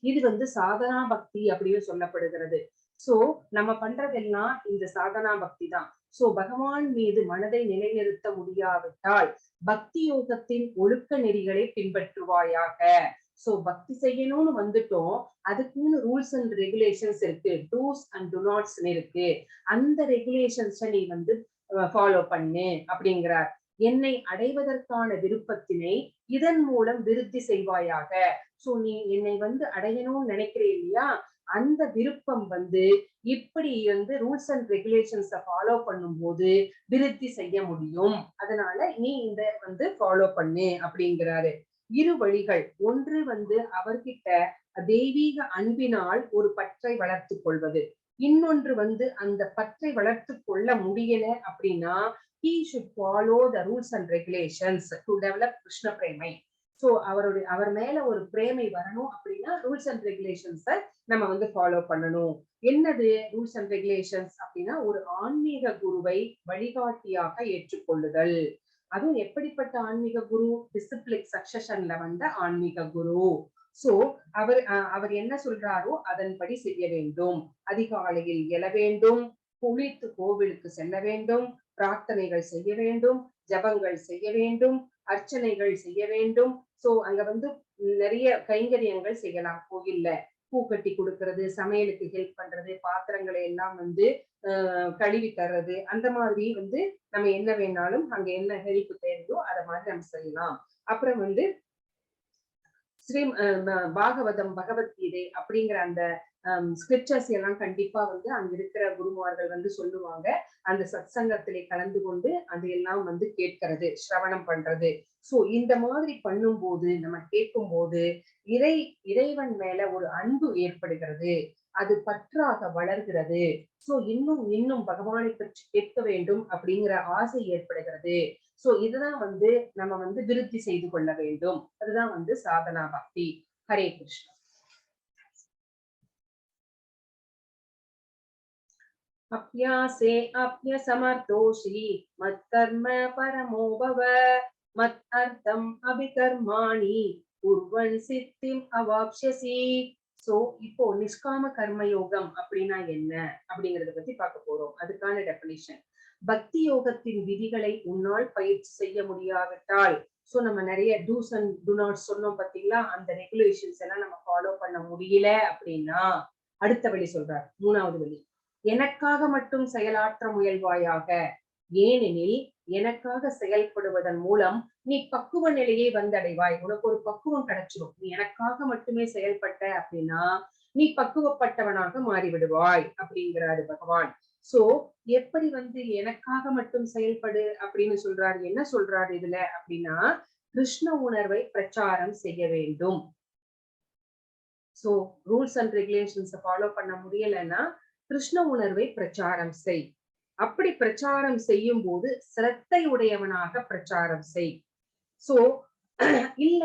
இது வந்து சாதனா பக்தி அப்படின்னு சொல்லப்படுகிறது. சோ நம்ம பண்றதெல்லாம் இந்த சாதனா பக்தி தான். சோ பகவான் மீது மனதை நிலைநிறுத்த முடியாவிட்டால் பக்தி யோகத்தின் ஒழுக்க நெறிகளை பின்பற்றுவாயாக. சோ பக்தி செய்யணும்னு வந்துட்டோம், அதுக்குன்னு ரூல்ஸ் அண்ட் ரெகுலேஷன்ஸ் இருக்கு, டூஸ் அண்ட் டு நாட்ஸ் இருக்கு. அந்த ரெகுலேஷன்ஸ் நீ வந்து ஃபாலோ பண்ணு அப்படிங்கிறார். என்னை அடைவதற்கான விருப்பத்தினை இதன் மூலம் விருத்தி செய்வாயாக. சோ நீ என்னை வந்து அடையணும்னு நினைக்கிறே இல்லையா, அந்த விருப்பம் வந்து இப்படி வந்து ரூல்ஸ் அண்ட் ரெகுலேஷன்ஸ ஃபாலோ பண்ணும் போது விருத்தி செய்ய முடியும். அதனால நீ இந்த வந்து ஃபாலோ பண்ணு அப்படிங்கிறாரு. இரு வழிகள். ஒன்று வந்து அவர்கிட்ட தெய்வீக அன்பினால் ஒரு பற்றை வளர்த்து கொள்வது. இன்னொன்று வந்து அந்த பற்றை வளர்த்து கொள்ள முடியல அப்படின்னா he should follow the rules and regulations to develop Krishna பிரேமை. சோ அவர் மேல ஒரு பிரேமை வரணும் அப்படின்னா ரூல்ஸ் அண்ட் ரெகுலேஷன்ஸ நம்ம வந்து ஃபாலோ பண்ணணும். என்னது ரூல்ஸ் அண்ட் ரெகுலேஷன்ஸ் அப்படின்னா, ஒரு ஆன்மீக குருவை வழிகாட்டியாக ஏற்றுக்கொள்ளுதல். அதுவும் எப்படிப்பட்ட ஆன்மீக குரு? டிசிப்ளிக் சக்சஷன்ல வந்த ஆன்மீக குரு. சோ அவர் என்ன சொல்றாரோ அதன்படி செய்ய வேண்டும். அதிகாலையில் எழ வேண்டும், குளித்து கோவிலுக்கு செல்ல வேண்டும், பிரார்த்தனைகள் செய்ய வேண்டும், ஜபங்கள் செய்ய வேண்டும், அர்ச்சனைகள் செய்ய வேண்டும். சோ அங்க வந்து நிறைய கைங்கரியங்கள் செய்யலாம். கோயில்ல பூ கட்டி கொடுக்கறது, சமையலுக்கு ஹெல்ப் பண்றது, பாத்திரங்களை எல்லாம் வந்து கழுவி தர்றது, அந்த மாதிரி வந்து நம்ம என்ன வேணாலும் அங்க என்ன ஹெல்ப் தேவையோ அதை மாதிரி நம்ம செய்யலாம். அப்புறம் வந்து ஸ்ரீ பாகவதம், பகவத்கீதை அப்படிங்கிற அந்த ஸ்கிரிப்சர்ஸ் எல்லாம் கண்டிப்பா வந்து அங்க இருக்கிற குருமார்கள் வந்து சொல்லுவாங்க. அந்த சத் சங்கத்திலே கலந்து கொண்டு அதையெல்லாம் வந்து கேட்கிறது, சிரவணம் பண்றது. சோ இந்த மாதிரி பண்ணும்போது, நம்ம கேட்கும் போது இறைவன் மேல ஒரு அன்பு ஏற்படுகிறது, அது பற்றாக வளர்கிறது. சோ இன்னும் இன்னும் பகவானை பற்றி கேட்க வேண்டும் அப்படிங்கிற ஆசை ஏற்படுகிறது. சோ இதுதான் வந்து நம்ம வந்து விருத்தி செய்து கொள்ள வேண்டும். அதுதான் வந்து சாதனா பக்தி. ஹரே கிருஷ்ணா. அப்யாசே அப்யசமர்த்தோஷி மத்கர்ம பரமோ பவ மத் அர்த்தம் அபிகர்மாணி குர்வன் சித்திம் அவாப்ஸ்யசி. சோ இப்போ நிஷ்காம கர்ம யோகம் அப்படின்னா என்ன அப்படிங்கறத பத்தி பார்க்க போறோம். அதுக்கான டெபினிஷன். பக்தி யோகத்தின் விதிகளை உன்னால் பயிற்சி செய்ய முடியாவிட்டால், சோ நம்ம நிறைய டூஸ் அண்ட் டு நாட் சொன்னோம் பாத்தீங்களா, அந்த ரெகுலேஷன்ஸ் எல்லாம் நம்ம ஃபாலோ பண்ண முடியல அப்படின்னா அடுத்த வழி சொல்றார். மூணாவது வழி, எனக்காக மட்டும் செயலாற்ற முயல்வாயாக. ஏனெனில் எனக்காக செயல்படுவதன் மூலம் நீ பக்குவ நிலையை வந்தடைவாய். உனக்கு ஒரு பக்குவம் கிடைச்சிடும். நீ எனக்காக மட்டுமே செயல்பட்ட அப்படின்னா நீ பக்குவப்பட்டவனாக மாறிவிடுவாய் அப்படிங்கிறாரு பகவான். சோ எப்படி வந்து எனக்காக மட்டும் செயல்படு அப்படின்னு சொல்றாரு? என்ன சொல்றாரு இதுல அப்படின்னா, கிருஷ்ண உணர்வை பிரச்சாரம் செய்ய வேண்டும். So rules and regulations follow பண்ண முடியலன்னா கிருஷ்ண உணர்வை பிரச்சாரம் செய். அப்படி பிரச்சாரம் செய்யும் போது சிரத்தை உடையவனாக பிரச்சாரம் செய். சோ இல்ல,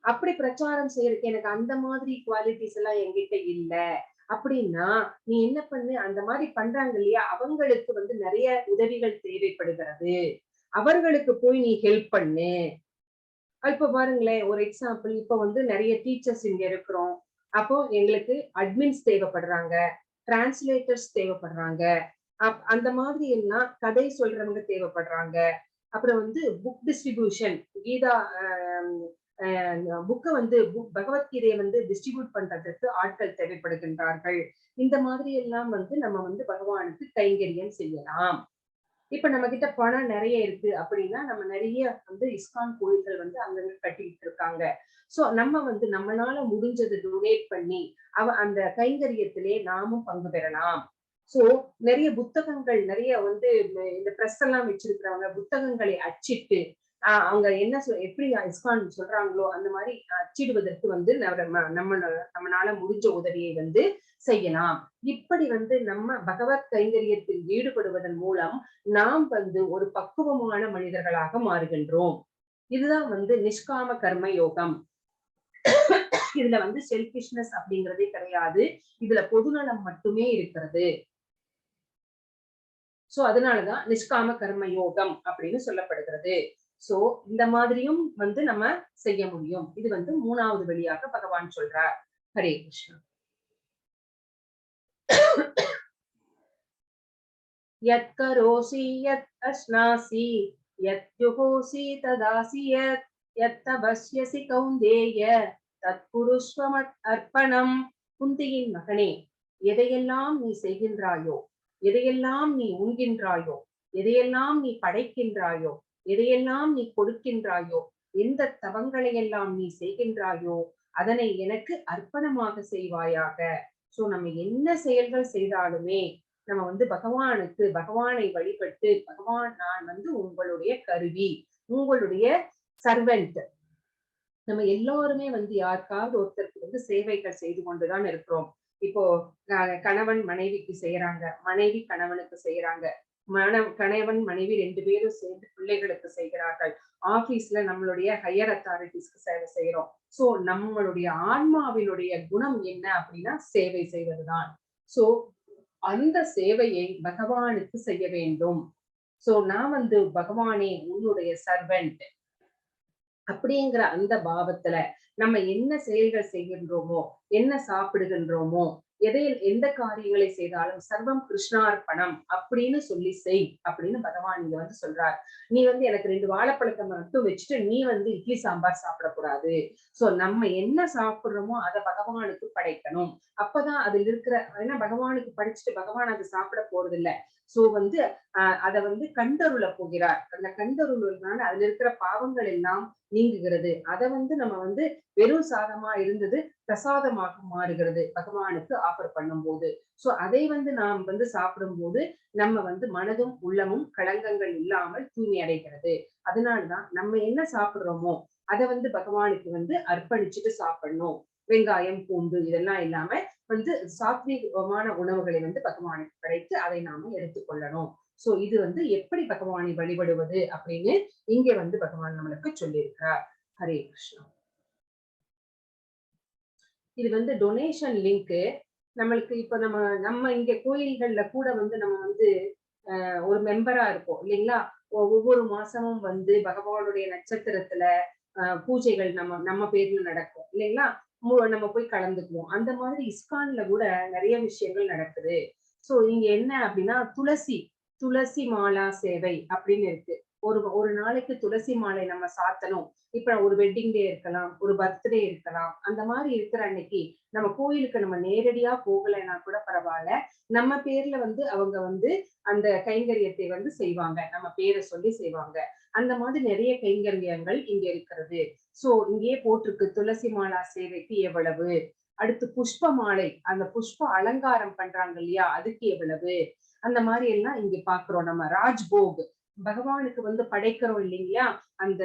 அப்படி பிரச்சாரம் செய்யறதுக்கு எனக்கு அந்த மாதிரி குவாலிட்டிஸ் எல்லாம் என்கிட்ட இல்ல அப்படின்னா நீ என்ன பண்ணு, அந்த மாதிரி பண்றாங்க இல்லையா, அவங்களுக்கு வந்து நிறைய உதவிகள் தேவைப்படுகிறது, அவர்களுக்கு போய் நீ ஹெல்ப் பண்ணு. இப்ப பாருங்களேன், ஒரு எக்ஸாம்பிள், இப்ப வந்து நிறைய டீச்சர்ஸ் இங்க இருக்கிறோம். அப்போ எங்களுக்கு அட்மின்ஸ் தேவைப்படுறாங்க, டிரான்ஸ்லேட்டர்ஸ் தேவைப்படுறாங்க, அந்த மாதிரி எல்லாம் கதை சொல்றவங்க தேவைப்படுறாங்க. அப்புறம் வந்து புக் டிஸ்ட்ரிபியூஷன், கீதா புக்கை வந்து பகவத்கீதையை வந்து டிஸ்ட்ரிபியூட் பண்றதுக்கு ஆட்கள் தேவைப்படுகின்றார்கள். இந்த மாதிரி எல்லாம் வந்து நம்ம வந்து பகவானுக்கு கைங்கரியம் செய்யலாம். இப்ப நம்ம கிட்ட பணம் நிறைய இருக்கு அப்படின்னா நம்ம நிறைய வந்து இஸ்கான் கோயில்கள் வந்து அங்கங்க கட்டிட்டு இருக்காங்க. சோ நம்ம வந்து நம்மளால முடிஞ்சதை டொனேட் பண்ணி அந்த கைங்கரியத்திலே நாமும் பங்கு பெறலாம். சோ நிறைய புத்தகங்கள், நிறைய வந்து இந்த பிரஸ் எல்லாம் வச்சிருக்கிறவங்க புத்தகங்களை அச்சிட்டு அவங்க என்ன எப்படி இஸ்கான் சொல்றாங்களோ அந்த மாதிரி அச்சிடுவதற்கு வந்து நம்மளால முடிஞ்ச உதவியை வந்து செய்யலாம். இப்படி வந்து நம்ம பகவத் கைங்கரியத்தில் ஈடுபடுவதன் மூலம் நாம் வந்து ஒரு பக்குவமான மனிதர்களாக மாறுகின்றோம். இதுதான் வந்து நிஷ்காம கர்ம யோகம். இதுல வந்து செல்பிஷ்னஸ் அப்படிங்கிறதே கிடையாது. இதுல பொதுநலம் மட்டுமே இருக்கிறது. சோ அதனாலதான் நிஷ்காம கர்ம யோகம் அப்படின்னு சொல்லப்படுகிறது. சோ இந்த மாதிரியும் வந்து நம்ம செய்ய முடியும். இது வந்து 3வது வழியாக பகவான் சொல்றார். ஹரே கிருஷ்ணா. யத் கரோசி யத் அஸ்னாசி யத் யுகோசி ததாசி யத் தபஸ்யசி கௌந்தேய தத் குருஷ்வ அர்ப்பணம். குந்தியின் மகனே, எதையெல்லாம் நீ செய்கின்றாயோ, எதையெல்லாம் நீ உண்கின்றாயோ, எதையெல்லாம் நீ படைக்கின்றாயோ, எதையெல்லாம் நீ கொடுக்கின்றாயோ, எந்த தவங்களை எல்லாம் நீ செய்கின்றாயோ அதனை எனக்கு அர்ப்பணமாக செய்வாயாக. சோ நம்ம என்ன செயல்கள் செய்தாலுமே நம்ம வந்து பகவானை வழிபட்டு, பகவான் நான் வந்து உங்களுடைய கருவி, உங்களுடைய சர்வெண்ட். நம்ம எல்லாருமே வந்து யாருக்காவது ஒருத்தருக்கு வந்து சேவைகள் செய்து கொண்டுதான் இருக்கிறோம். இப்போ கணவன் மனைவிக்கு செய்யறாங்க, மனைவி கணவனுக்கு செய்யறாங்க, கணவன் மனைவி 2 பேரும் சேர்ந்து பிள்ளைகளுக்கு செய்கிறார்கள். ஆபீஸ்ல நம்மளுடைய ஹையர் அத்தாரிட்டிஸ்க்கு சேவை செய்யறோம். சோ நம்மளுடைய ஆன்மாவினுடைய குணம் என்ன அப்படின்னா சேவை செய்வதுதான். சோ அந்த சேவையை பகவானுக்கு செய்ய வேண்டும். சோ நான் வந்து பகவானே உன்னுடைய சர்வெண்ட் அப்படிங்கிற அந்த பாவத்துல நம்ம என்ன செயல்கள் செய்கின்றோமோ, என்ன சாப்பிடுகின்றோமோ, எந்த காரியங்களை செய்தாலும் சர்வம் கிருஷ்ணார்ப்பணம் அப்படின்னு சொல்லி செய் அப்படின்னு பகவான் இங்க வந்து சொல்றார். நீ வந்து எனக்கு 2 வாழைப்பழத்தை மட்டும் வச்சுட்டு நீ வந்து இட்லி சாம்பார் சாப்பிடக்கூடாது. சோ நம்ம என்ன சாப்பிடுறோமோ அதை பகவானுக்கு படைக்கணும். அப்பதான் அதுல இருக்கிற, ஏன்னா பகவானுக்கு படைச்சிட்டு பகவான் அதை சாப்பிட போறது இல்ல. சோ வந்து அதை வந்து கண்டருள போகிறார். அந்த கண்டருள்னால அதுல இருக்கிற பாவங்கள் எல்லாம் நீங்குகிறது. அதை வந்து நம்ம வந்து வெறும் சாதமா இருந்தது பிரசாதமாக மாறுகிறது பகவானுக்கு ஆஃபர் பண்ணும் போது. சோ அதை வந்து நாம் வந்து சாப்பிடும் போது நம்ம வந்து மனதும் உள்ளமும் களங்கங்கள் இல்லாமல் தூய்மை அடைகிறது. அதனாலதான் நம்ம என்ன சாப்பிடுறோமோ அதை வந்து பகவானுக்கு வந்து அர்ப்பணிச்சுட்டு சாப்பிடணும். வெங்காயம் பூண்டு இதெல்லாம் இல்லாம வந்து சாத்வீகமான உணவுகளை வந்து பகவானுக்கு படைத்து அதை நாம எடுத்துக்கொள்ளணும். சோ இது வந்து எப்படி பகவானை வழிபடுவது அப்படின்னு இங்க வந்து பகவான் நம்மளுக்கு சொல்லியிருக்கிறார். ஹரே கிருஷ்ணா. இது வந்து டொனேஷன் லிங்க். நம்மளுக்கு இப்ப நம்ம இங்க கோயில்கள்ல கூட வந்து நம்ம வந்து ஒரு மெம்பரா இருப்போம் இல்லைங்களா? ஒவ்வொரு மாசமும் வந்து பகவானுடைய நட்சத்திரத்துல பூஜைகள் நம்ம பேர்ல நடக்கும் இல்லைங்களா? நம்ம போய் கலந்துக்குவோம். அந்த மாதிரி இஸ்கான்ல கூட நிறைய விஷயங்கள் நடக்குது. சோ இங்க என்ன அப்படின்னா துளசி மாலா சேவை அப்படின்னு இருக்கு. ஒரு நாளைக்கு துளசி மாலை நம்ம சாத்தணும். இப்ப ஒரு வெட்டிங் டே இருக்கலாம், ஒரு பர்த்டே இருக்கலாம். அந்த மாதிரி இருக்கிற அன்னைக்கு நம்ம கோயிலுக்கு நம்ம நேரடியா போகலைன்னா கூட பரவாயில்ல, நம்ம பேர்ல வந்து அவங்க வந்து அந்த கைங்கரியத்தை வந்து செய்வாங்க. நம்ம பேரை சொல்லி செய்வாங்க. அந்த மாதிரி நிறைய கைங்கரியங்கள் இங்க இருக்கிறது. சோ இங்கேயே போட்டிருக்கு துளசி மாலா சேவைக்கு எவ்வளவு, அடுத்து புஷ்ப மாலை, அந்த புஷ்ப அலங்காரம் பண்றாங்க இல்லையா, அதுக்கு எவ்வளவு, அந்த மாதிரி எல்லாம் இங்க பாக்குறோம். நம்ம ராஜ்போக் பகவானுக்கு வந்து படைக்கிறோம் இல்லைங்களா, அந்த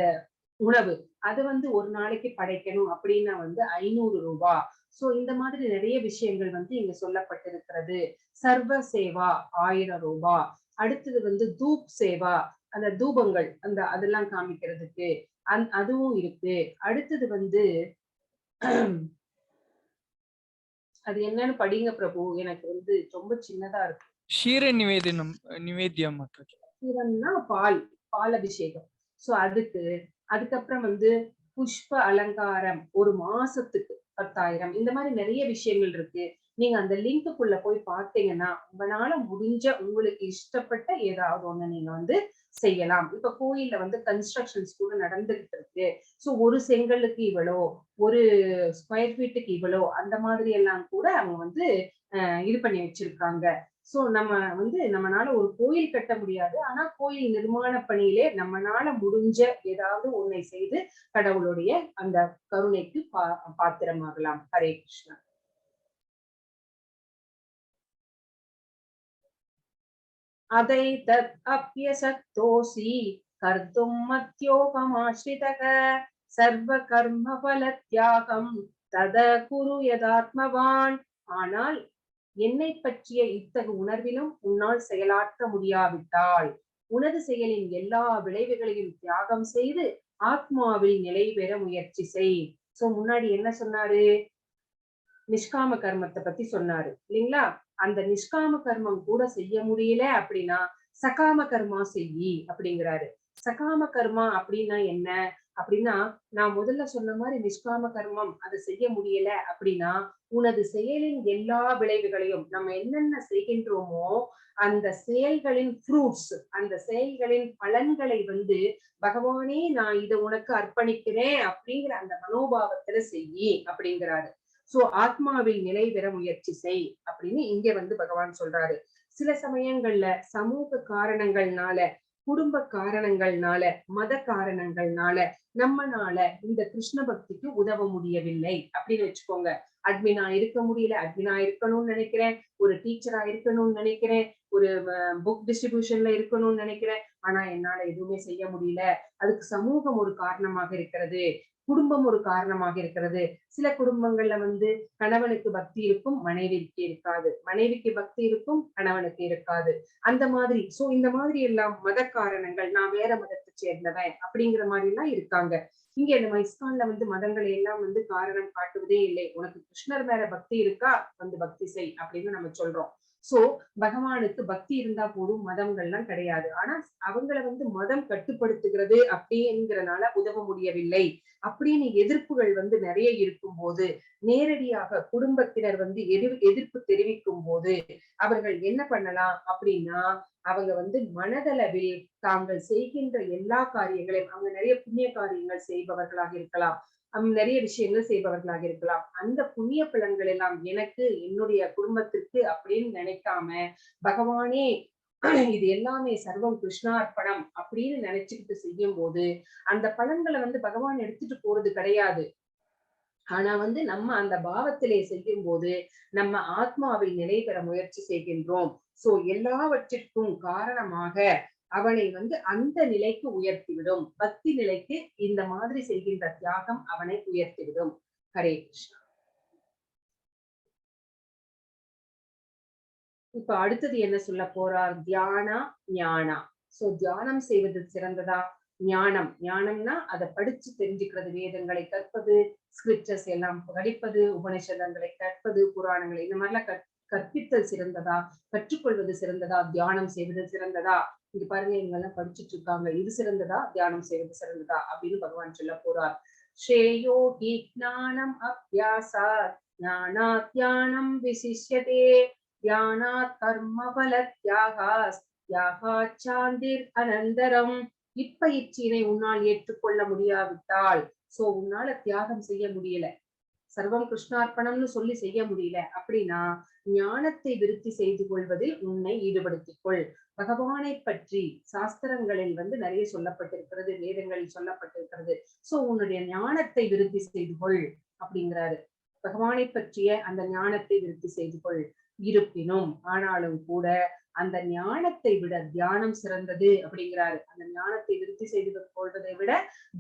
உணவு அது வந்து ஒரு நாளைக்கு படைக்கணும் அப்படின்னா வந்து 500 ரூபாய். சோ இந்த மாதிரி நிறைய விஷயங்கள் வந்து இங்க சொல்லப்பட்டிருக்கிறது. சர்வ சேவா 1000 ரூபாய். அடுத்தது வந்து தூப் சேவா, அந்த தூபங்கள் அதெல்லாம் காமிக்கிறதுக்கு அதுவும் இருக்கு. அடுத்தது வந்து அது என்னன்னு படிங்க பிரபு, எனக்கு வந்து ரொம்ப சின்னதா இருக்கு. ஷீர நிவேத்தியம் ஷீரம்னா பால் அபிஷேகம். சோ அதுக்கப்புறம் வந்து புஷ்ப அலங்காரம் ஒரு மாசத்துக்கு 10,000. இந்த மாதிரி நிறைய விஷயங்கள் இருக்கு. நீங்க அந்த லிங்க்குள்ள போய் பார்த்தீங்கன்னா உங்களால முடிஞ்ச உங்களுக்கு இஷ்டப்பட்ட ஏதாவது ஒண்ணு நீங்க வந்து செய்யலாம். இப்ப கோயில்ல வந்து கன்ஸ்ட்ரக்ஷன்ஸ் கூட நடந்துகிட்டு இருக்கு. சோ ஒரு செங்கலுக்கு இவ்வளோ, ஒரு ஸ்கொயர் ஃபீட்டுக்கு இவ்வளோ, அந்த மாதிரி எல்லாம் கூட அவங்க வந்து இது பண்ணி வச்சிருக்காங்க. சோ நம்ம வந்து நம்மனால ஒரு கோயில் கட்ட முடியாது. ஆனா கோயில் நிர்மாண பணியிலே நம்மனால முடிஞ்ச ஏதாவது ஒன்றை செய்து கடவுளுடைய அந்த கருணைக்கு பாத்திரமாகலாம். ஹரே கிருஷ்ணா. அதை தத் அப்யசக்தோசி கர்த்தும் மத்யோகமாஸ்ரிதக சர்வ கர்ம பல தியாகம் தத குரு யதாத்மவான். ஆனால் என்னை பற்றிய இத்தகு உணர்விலும் உன்னால் செயலாற்ற முடியாவிட்டால் உனது செயலின் எல்லா விளைவுகளையும் தியாகம் செய்து ஆத்மாவில் நிலை பெற முயற்சி செய். சோ முன்னாடி என்ன சொன்னாரு? நிஷ்காம கர்மத்தை பத்தி சொன்னாரு இல்லைங்களா? அந்த நிஷ்காம கர்மம் கூட செய்ய முடியல அப்படின்னா சகாம கர்மா செய்யி அப்படிங்கிறாரு. சகாம கர்மா அப்படின்னா என்ன அப்படின்னா, நான் முதல்ல சொன்ன மாதிரி நிஷ்காம கர்மம் அதை செய்ய முடியல அப்படின்னா, உனது செயலின் எல்லா விளைவுகளையும் நம்ம என்னென்ன செய்கின்றோமோ அந்த செயல்களின் ஃப்ரூட்ஸ், அந்த செயல்களின் பலன்களை பகவானே நான் இதை உனக்கு அர்ப்பணிக்கிறேன் அப்படிங்கிற அந்த மனோபாவத்துல செய்யி அப்படிங்கிறாரு. சோ ஆத்மாவில் நிலை பெற முயற்சி செய் அப்படின்னு இங்க பகவான் சொல்றாரு. சில சமயங்கள்ல சமூக காரணங்கள்னால, குடும்ப காரணங்கள்னால, மத காரணங்கள்னால நம்மனால இந்த கிருஷ்ண பக்திக்கு உதவ முடியவில்லை அப்படின்னு வச்சுக்கோங்க. அட்மினா இருக்க முடியல, அட்மினா இருக்கணும்னு நினைக்கிறேன், ஒரு டீச்சரா இருக்கணும்னு நினைக்கிறேன், ஒரு புக் டிஸ்ட்ரிபியூஷன்ல இருக்கணும்னு நினைக்கிறேன், ஆனா என்னால எதுவுமே செய்ய முடியல. அதுக்கு சமூகம் ஒரு காரணமாக இருக்கிறது, குடும்பம் ஒரு காரணமாக இருக்கிறது. சில குடும்பங்கள்ல கணவனுக்கு பக்தி இருக்கும், மனைவிக்கு இருக்காது, மனைவிக்கு பக்தி இருக்கும், கணவனுக்கு இருக்காது. அந்த மாதிரி சோ இந்த மாதிரி எல்லாம் மத காரணங்கள், நான் வேற மதத்தை சேர்ந்தவன் அப்படிங்கிற மாதிரி எல்லாம் இருக்காங்க. இங்க நம்ம இஸ்கான்ல மதங்களை எல்லாம் காரணம் காட்டுவதே இல்லை. உனக்கு கிருஷ்ணர் மேல பக்தி இருக்கா, பக்தி செய் அப்படின்னு நம்ம சொல்றோம். சோ பகவானுக்கு பக்தி இருந்தா போதும், மதங்கள்லாம் கிடையாது. ஆனா அவங்கள மதம் கட்டுப்படுத்துகிறது அப்படிங்கிறனால உதவ முடியவில்லை அப்படின்னு எதிர்ப்புகள் நிறைய இருக்கும் போது, நேரடியாக குடும்பத்தினர் எதிர்ப்பு தெரிவிக்கும் போது அவர்கள் என்ன பண்ணலாம் அப்படின்னா, அவங்க மனதளவில் தாங்கள் செய்கின்ற எல்லா காரியங்களையும், அவங்க நிறைய புண்ணிய காரியங்கள் செய்பவர்களாக இருக்கலாம், நிறைய விஷயங்கள் செய்பவர்களாக இருக்கலாம், அந்த புண்ணிய பலன்கள் எல்லாம் எனக்கு, என்னுடைய குடும்பத்திற்கு அப்படின்னு நினைக்காம, பகவானே இது எல்லாமே சர்வம் கிருஷ்ணார்ப்பணம் அப்படின்னு நினைச்சுக்கிட்டு செய்யும் போது அந்த பலன்களை பகவான் எடுத்துட்டு போறது கிடையாது. ஆனா நம்ம அந்த பாவத்திலே செய்யும் போது நம்ம ஆத்மாவில் நிலை பெற முயற்சி செய்கின்றோம். சோ எல்லாவற்றிற்கும் காரணமாக அவனை அந்த நிலைக்கு உயர்த்திவிடும். பக்தி நிலைக்கு இந்த மாதிரி செய்கின்ற தியாகம் அவனை உயர்த்திவிடும். ஹரே கிருஷ்ணா. இப்ப அடுத்தது என்ன சொல்ல போறார்? தியானா ஞானா. சோ தியானம் செய்வது சிறந்ததா, ஞானம், ஞானம்னா அதை படிச்சு தெரிஞ்சுக்கிறது, வேதங்களை கற்பது, ஸ்கிரிப்சர்ஸ் எல்லாம் படிப்பது, உபநிஷதங்களை கற்பது, புராணங்களை இந்த மாதிரிலாம் கற்பித்தல் சிறந்ததா, கற்றுக்கொள்வது சிறந்ததா, தியானம் செய்வது சிறந்ததா? இங்க பாருங்க, இவங்க எல்லாம் படிச்சுட்டு இருக்காங்க, இது சிறந்ததா, தியானம் செய்வது சிறந்ததா அப்படின்னு பகவான் சொல்ல போறார். ஸ்ரேயோ ஹி ஞானம் அப்யாசா ஞானா தியானம் விசிஷ்யதே தியானாத் கர்ம பல தியாகாச்சாந்திர் அனந்தரம். இப்பயிற்சியினை உன்னால் ஏற்றுக்கொள்ள முடியாவிட்டால், சோ உன்னால தியாகம் செய்ய முடியல, சர்வம் கிருஷ்ணார்ப்பணம்னு சொல்லி செய்ய முடியல அப்படின்னா, ஞானத்தை விருத்தி செய்து கொள்வதில் உன்னை ஈடுபடுத்திக் கொள். பகவானை பற்றி சாஸ்திரங்களில் நிறைய சொல்லப்பட்டிருக்கிறது, வேதங்களில் சொல்லப்பட்டிருக்கிறது. சோ உன்னுடைய ஞானத்தை விருத்தி செய்து கொள் அப்படிங்கிறாரு. பகவானை பற்றிய அந்த ஞானத்தை விருத்தி செய்து கொள். இருப்பினும் ஆனாலும் கூட அந்த ஞானத்தை விட தியானம் சிறந்தது அப்படிங்கிறாரு. அந்த ஞானத்தை விருத்தி செய்து கொள்வதை விட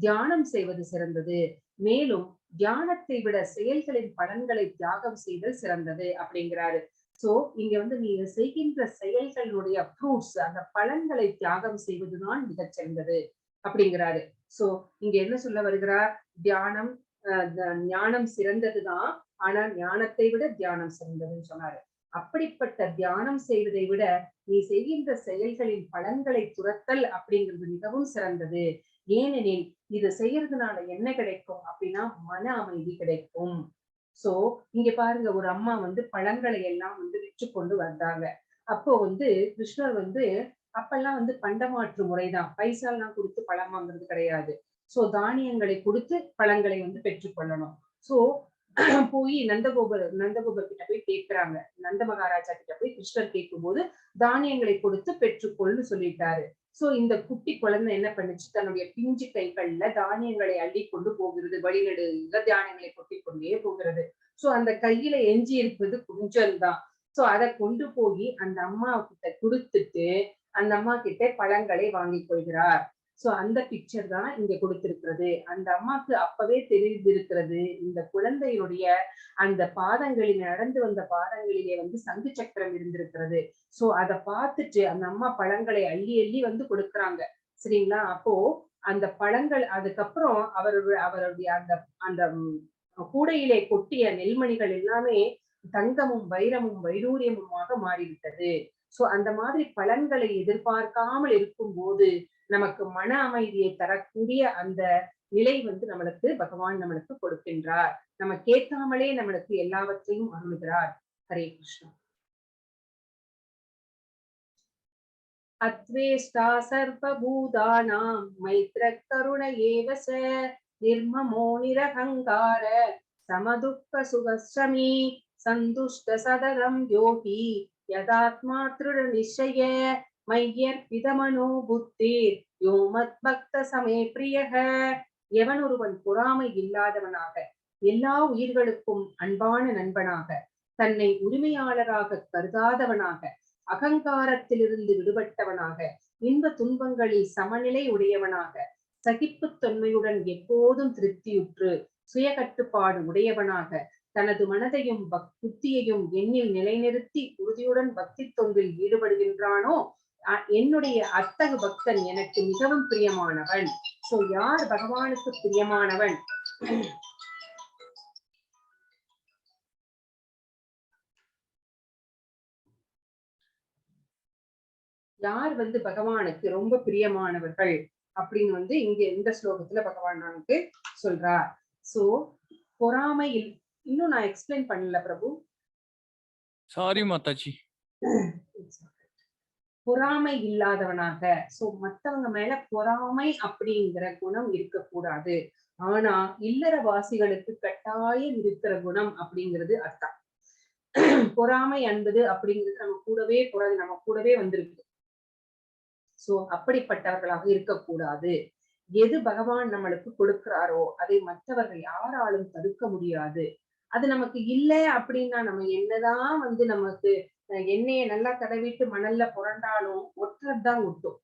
தியானம் செய்வது சிறந்தது. மேலும் தியானத்தை விட செயல்களின் பலன்களை தியாகம் செய்தல் சிறந்தது அப்படிங்கிறாரு. சோ இங்க நீங்க செய்கின்ற செயல்களுடைய ஃப்ரூட்ஸ், அந்த பலன்களை தியாகம் செய்வதுதான் மிகச் சிறந்தது அப்படிங்கிறாரு. சோ இங்க என்ன சொல்ல வருகிறார்? தியானம் ஞானம் சிறந்ததுதான், ஆனா ஞானத்தை விட தியானம் சிறந்ததுன்னு சொன்னாரு. அப்படிப்பட்ட தியானம் செய்வதை விட நீ செய்கின்ற செயல்களின் பலன்களை துரத்தல் அப்படிங்கிறது மிகவும் சிறந்தது. ஏனெனில் இது செய்யறதுனால என்ன கிடைக்கும் அப்படின்னா, மன அமைதி கிடைக்கும். சோ இங்க பாருங்க, ஒரு அம்மா பழங்களை எல்லாம் விற்று கொண்டு வந்தாங்க. அப்போ கிருஷ்ணர் அப்பெல்லாம் பண்டமாற்று முறைதான், பைசா எல்லாம் கொடுத்து பழம் வாங்குறது கிடையாது. சோ தானியங்களை கொடுத்து பழங்களை பெற்றுக் கொள்ளணும். சோ போய் நந்தகோபர் கிட்ட போய் கேட்கிறாங்க. நந்த மகாராஜா கிட்ட போய் கிருஷ்ணர் கேட்கும் போது தானியங்களை கொடுத்து பெற்றுக்கொள்னு சொல்லிட்டாரு. சோ இந்த குட்டி குழந்தை என்ன பண்ணுச்சு? தன்னுடைய பிஞ்சு கைகள்ல தானியங்களை அள்ளி கொண்டு போகிறது, வழிநடுக தானியங்களை கொட்டி கொண்டே போகிறது. சோ அந்த கையில எஞ்சி இருப்பது கொஞ்சம் தான். சோ அதை கொண்டு போய் அந்த அம்மா கிட்ட கொடுத்துட்டு அந்த அம்மா கிட்ட பழங்களை வாங்கி கொள்கிறார். சோ அந்த பிக்சர் தான் இங்க கொடுத்திருக்கிறது. அந்த அம்மாக்கு அப்பவே தெரிந்திருக்கிறது இந்த குழந்தையினுடைய அந்த பாதங்களில் நடந்து வந்த பாதங்களிலே வந்து சங்கு சக்கரம் இருந்திருக்கிறது. சோ அத பார்த்துட்டு அந்த அம்மா பழங்களை அள்ளி அள்ளி வந்து கொடுக்குறாங்க. சரிங்களா? அப்போ அந்த பழங்கள் அதுக்கப்புறம் அவருடைய அந்த அந்த கூடையிலே கொட்டிய நெல்மணிகள் எல்லாமே தங்கமும் வைரமும் வைடூரியமுமாக மாறிவிட்டது. சோ அந்த மாதிரி பலன்களை எதிர்பார்க்காமல் இருக்கும்போது நமக்கு மன அமைதியை தரக்கூடிய அந்த நிலை வந்து நம்மளுக்கு பகவான் நம்மளுக்கு கொடுக்கின்றார். நம்ம கேட்காமலே நம்மளுக்கு எல்லாவற்றையும் அருளுகிறார். ஹரே கிருஷ்ணா. அத்வேஷ்டா சர்வபூதானாம் மைத்ர கருண ஏவ ச நிர்மமோ நிரஹங்கார சமதுக்க சுகஸ்ரமி சந்துஷ்ட சதகம் யோகி யதாத்மா திருட நிச்சய மையர்பிதமனோ புத்திர் யோ மத் பக்த சமே பிரியக. எவன் ஒருவன் பொறாமை இல்லாதவனாக எல்லா உயிர்களுக்கும் அன்பான நண்பனாக தன்னை உரிமையாளராக கருதாதவனாக அகங்காரத்திலிருந்து விடுபட்டவனாக இன்ப துன்பங்களில் சமநிலை உடையவனாக சகிப்புத்தன்மையுடன் எப்போதும் திருப்தியுற்று சுய கட்டுப்பாடு உடையவனாக தனது மனதையும் புத்தியையும் எண்ணில் நிலைநிறுத்தி உறுதியுடன் பக்தி தொண்டில் ஈடுபடுகின்றானோ என்னுடைய அத்தகு பக்தன் எனக்கு மிகவும் பிரியமானவன். சோ யார் பகவானுக்கு பிரியமானவன்? யார் வந்து பகவானுக்கு ரொம்ப பிரியமானவர்கள் அப்படின்னு வந்து இங்க இந்த ஸ்லோகத்துல பகவான் நமக்கு சொல்றார். சோ பொறாமை இன்னும் நான் எக்ஸ்பிளைன் பண்ணல பிரபு. சாரி மாதாஜி. பொறாமை இல்லாதவனாக, சோ மத்தவங்க மேல பொறாமை அப்படிங்கிற குணம் இருக்கக்கூடாது. ஆனா இல்லறவாசிகளுக்கு கட்டாயம் இருக்கிற குணம் அப்படிங்கிறது அதான். பொறாமை என்பது அப்படிங்கிறது நம்ம கூடவே வந்திருக்கு. சோ அப்படிப்பட்டவர்களாக இருக்கக்கூடாது. எது பகவான் நம்மளுக்கு கொடுக்கிறாரோ அதை மற்றவர்கள் யாராலும் தடுக்க முடியாது. அது நமக்கு இல்லை அப்படின்னா நம்ம என்னதான் வந்து நமக்கு எண்ணெயை நல்லா தடவிட்டு மணல்ல புரண்டாலும் ஒற்றதான் ஒட்டும்.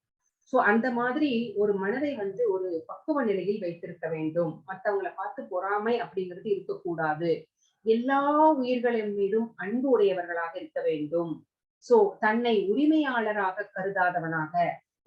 சோ அந்த மாதிரி ஒரு மனதை வந்து ஒரு பக்குவ நிலையில் வைத்திருக்க வேண்டும். மற்றவங்களை பார்த்து பொறாமை அப்படிங்கிறது இருக்கக்கூடாது. எல்லா உயிர்களின் மீதும் அன்பு உடையவர்களாக இருக்க வேண்டும். சோ தன்னை உரிமையாளராக கருதாதவனாக,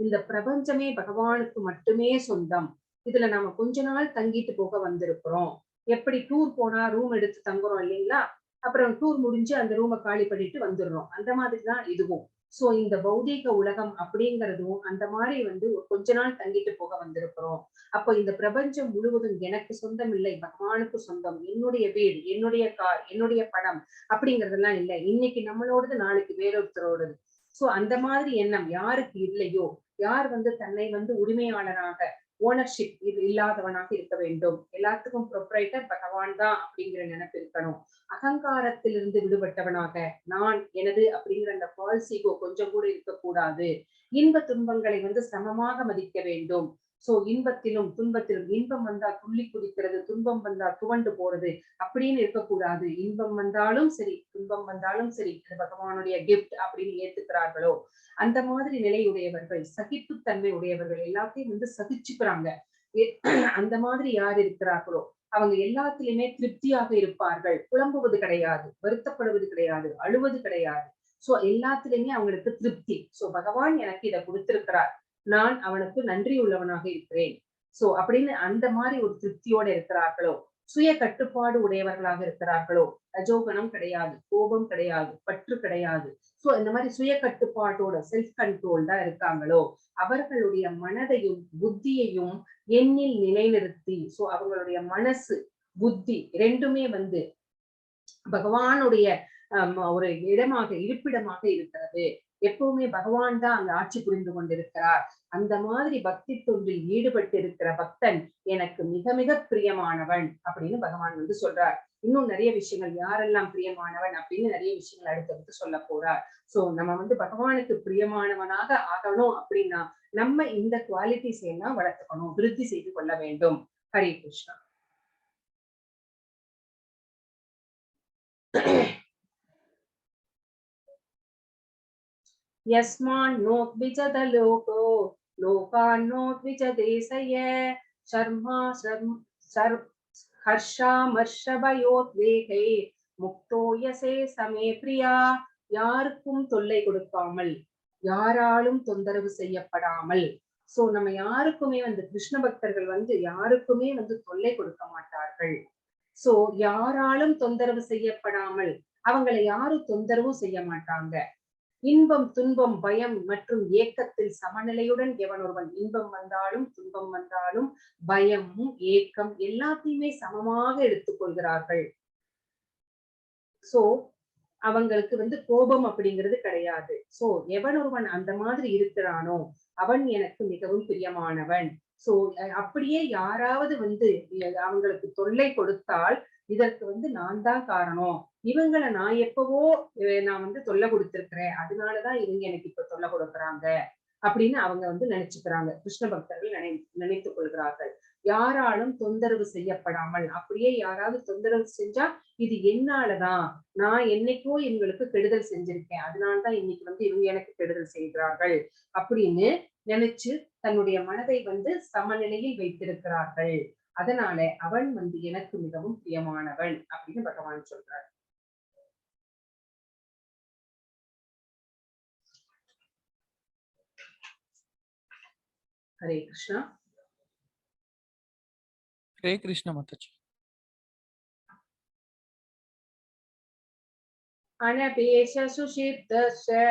இந்த பிரபஞ்சமே பகவானுக்கு மட்டுமே சொந்தம். இதுல நாம கொஞ்ச நாள் தங்கிட்டு போக வந்திருக்கிறோம். எப்படி டூர் போனா ரூம் எடுத்து தங்குறோம் இல்லைங்களா? அப்புறம் டூர் முடிஞ்சு அந்த ரூமை காலி பண்ணிட்டு வந்துடுறோம். அந்த மாதிரிதான் இதுவும். சோ இந்த பௌதீக உலகம் அப்படிங்கிறதும் அந்த மாதிரி வந்து கொஞ்ச நாள் தங்கிட்டு போக வந்திருக்கிறோம். அப்போ இந்த பிரபஞ்சம் முழுவதும் எனக்கு சொந்தம் இல்லை, பகவானுக்கு சொந்தம். என்னுடைய வீடு, என்னுடைய கார், என்னுடைய படம் அப்படிங்கறதெல்லாம் இல்லை. இன்னைக்கு நம்மளோடது, நாளைக்கு வேறொருத்தரோடது. சோ அந்த மாதிரி எண்ணம் யாருக்கு இல்லையோ, யார் வந்து தன்னை வந்து உரிமையாளராக ஓனர்ஷிப் இல்லாதவனாக இருக்க வேண்டும். எல்லாத்துக்கும் ப்ரொப்ரைட்டர் பகவான் தான் அப்படிங்கிற நினைப்பு இருக்கணும். அகங்காரத்திலிருந்து விடுபட்டவனாக நான் எனது அப்படிங்கிற அந்த ஃபால்ஸ் ஈகோ கொஞ்சம் கூட இருக்கக்கூடாது. இன்ப துன்பங்களை வந்து சமமாக மதிக்க வேண்டும். சோ இன்பத்திலும் துன்பத்திலும், இன்பம் வந்தா துள்ளி குதிக்கிறது, துன்பம் வந்தா துவண்டு போறது அப்படின்னு இருக்கக்கூடாது. இன்பம் வந்தாலும் சரி, துன்பம் வந்தாலும் சரி, பகவானுடைய கிஃப்ட் அப்படின்னு ஏத்துக்கிறார்களோ அந்த மாதிரி நிலையுடையவர்கள், சகிப்புத்தன்மை உடையவர்கள், எல்லாத்தையும் வந்து சகிச்சுக்கிறாங்க. அந்த மாதிரி யார் இருக்கிறார்களோ அவங்க எல்லாத்திலுமே திருப்தியாக இருப்பார்கள். புலம்புவது கிடையாது, வருத்தப்படுவது கிடையாது, அழுவது கிடையாது. சோ எல்லாத்திலுமே அவங்களுக்கு திருப்தி. சோ பகவான் எனக்கு இதை கொடுத்திருக்கிறார், நான் அவனுக்கு நன்றி உள்ளவனாக இருக்கிறேன். சோ அப்படின்னு அந்த மாதிரி ஒரு திருப்தியோட இருக்கிறார்களோ, சுய கட்டுப்பாடு உடையவர்களாக இருக்கிறார்களோ, ரஜோகணம் கிடையாது, கோபம் கிடையாது, பற்று கிடையாது. சோ இந்த மாதிரி சுய கட்டுப்பாட்டோட செல்ஃப் கண்ட்ரோல் தான் இருக்காங்களோ அவர்களுடைய மனதையும் புத்தியையும் எண்ணில் நிலைநிறுத்தி, சோ அவங்களுடைய மனசு புத்தி ரெண்டுமே வந்து பகவானுடைய ஒரு இடமாக, இருப்பிடமாக இருக்கிறது. எப்பவுமே பகவான் தான் அங்க ஆட்சி புரிந்து கொண்டிருக்கிறார். அந்த மாதிரி பக்தி தொண்டில் ஈடுபட்டு இருக்கிற பக்தன் எனக்கு மிக மிக பிரியமானவன் அப்படின்னு பகவான் வந்து சொல்றார். இன்னும் நிறைய விஷயங்கள் யாரெல்லாம் பிரியமானவன் அப்படின்னு நிறைய விஷயங்கள் அடுத்தடுத்து சொல்ல போறார். சோ நம்ம வந்து பகவானுக்கு பிரியமானவனாக ஆகணும் அப்படின்னா நம்ம இந்த குவாலிட்டிஸ் எல்லாம் வளர்த்துக்கணும், விருத்தி செய்து கொள்ள வேண்டும். ஹரே கிருஷ்ணா. यस्मान् नोद्विजदलोको लोकान्नो द्विजदेशय शर्मा ஹர்ஷாமர்ஷபயோத்வேகை முக்தோ யசே சமே பிரியா. யாருக்கும் தொல்லை கொடுக்காமல், யாராலும் தொந்தரவு செய்யப்படாமல். சோ நம்ம யாருக்குமே வந்து கிருஷ்ண பக்தர்கள் வந்து யாருக்குமே வந்து தொல்லை கொடுக்க மாட்டார்கள். சோ யாராலும் தொந்தரவு செய்யப்படாமல், அவங்களை யாரும் தொந்தரவும் செய்ய மாட்டாங்க. இன்பம் துன்பம் பயம் மற்றும் ஏக்கத்தில் சமநிலையுடன் எவன் ஒருவன் இன்பம் வந்தாலும் துன்பம் வந்தாலும் பயமும் ஏக்கம் எல்லாத்தையுமே சமமாக எடுத்துக்கொள்கிறார்கள். சோ அவங்களுக்கு வந்து கோபம் அப்படிங்கிறது கிடையாது. சோ எவன் ஒருவன் அந்த மாதிரி இருக்கிறானோ அவன் எனக்கு மிகவும் பிரியமானவன். சோ அப்படியே யாராவது வந்து அவங்களுக்கு தொல்லை கொடுத்தால் இதற்கு வந்து நான் தான் காரணம், இவங்களை நான் எப்பவோ நான் வந்து தொல்லை கொடுத்திருக்கிறேன், அதனாலதான் இவங்க எனக்கு இப்ப தொல்லை கொடுக்குறாங்க அப்படின்னு அவங்க வந்து நினைச்சுக்கிறாங்க. கிருஷ்ண பக்தர்கள் நினைத்துக் கொள்கிறார்கள். யாராலும் தொந்தரவு செய்யப்படாமல், அப்படியே யாராவது தொந்தரவு செஞ்சா இது என்னாலதான், நான் என்னைக்கோ இவங்களுக்கு கெடுதல் செஞ்சிருக்கேன், அதனாலதான் இன்னைக்கு வந்து இவங்க எனக்கு கெடுதல் செய்கிறார்கள் அப்படின்னு நினைச்சு தன்னுடைய மனதை வந்து சமநிலையில் வைத்திருக்கிறார்கள். அதனால அவன் வந்து எனக்கு மிகவும் பிரியமானவன் அப்படின்னு பகவான் சொல்றார். ஹரே கிருஷ்ணா. ஹரே கிருஷ்ண மாதாஜி. அனபேஷ சுஷிப்தஸ்ய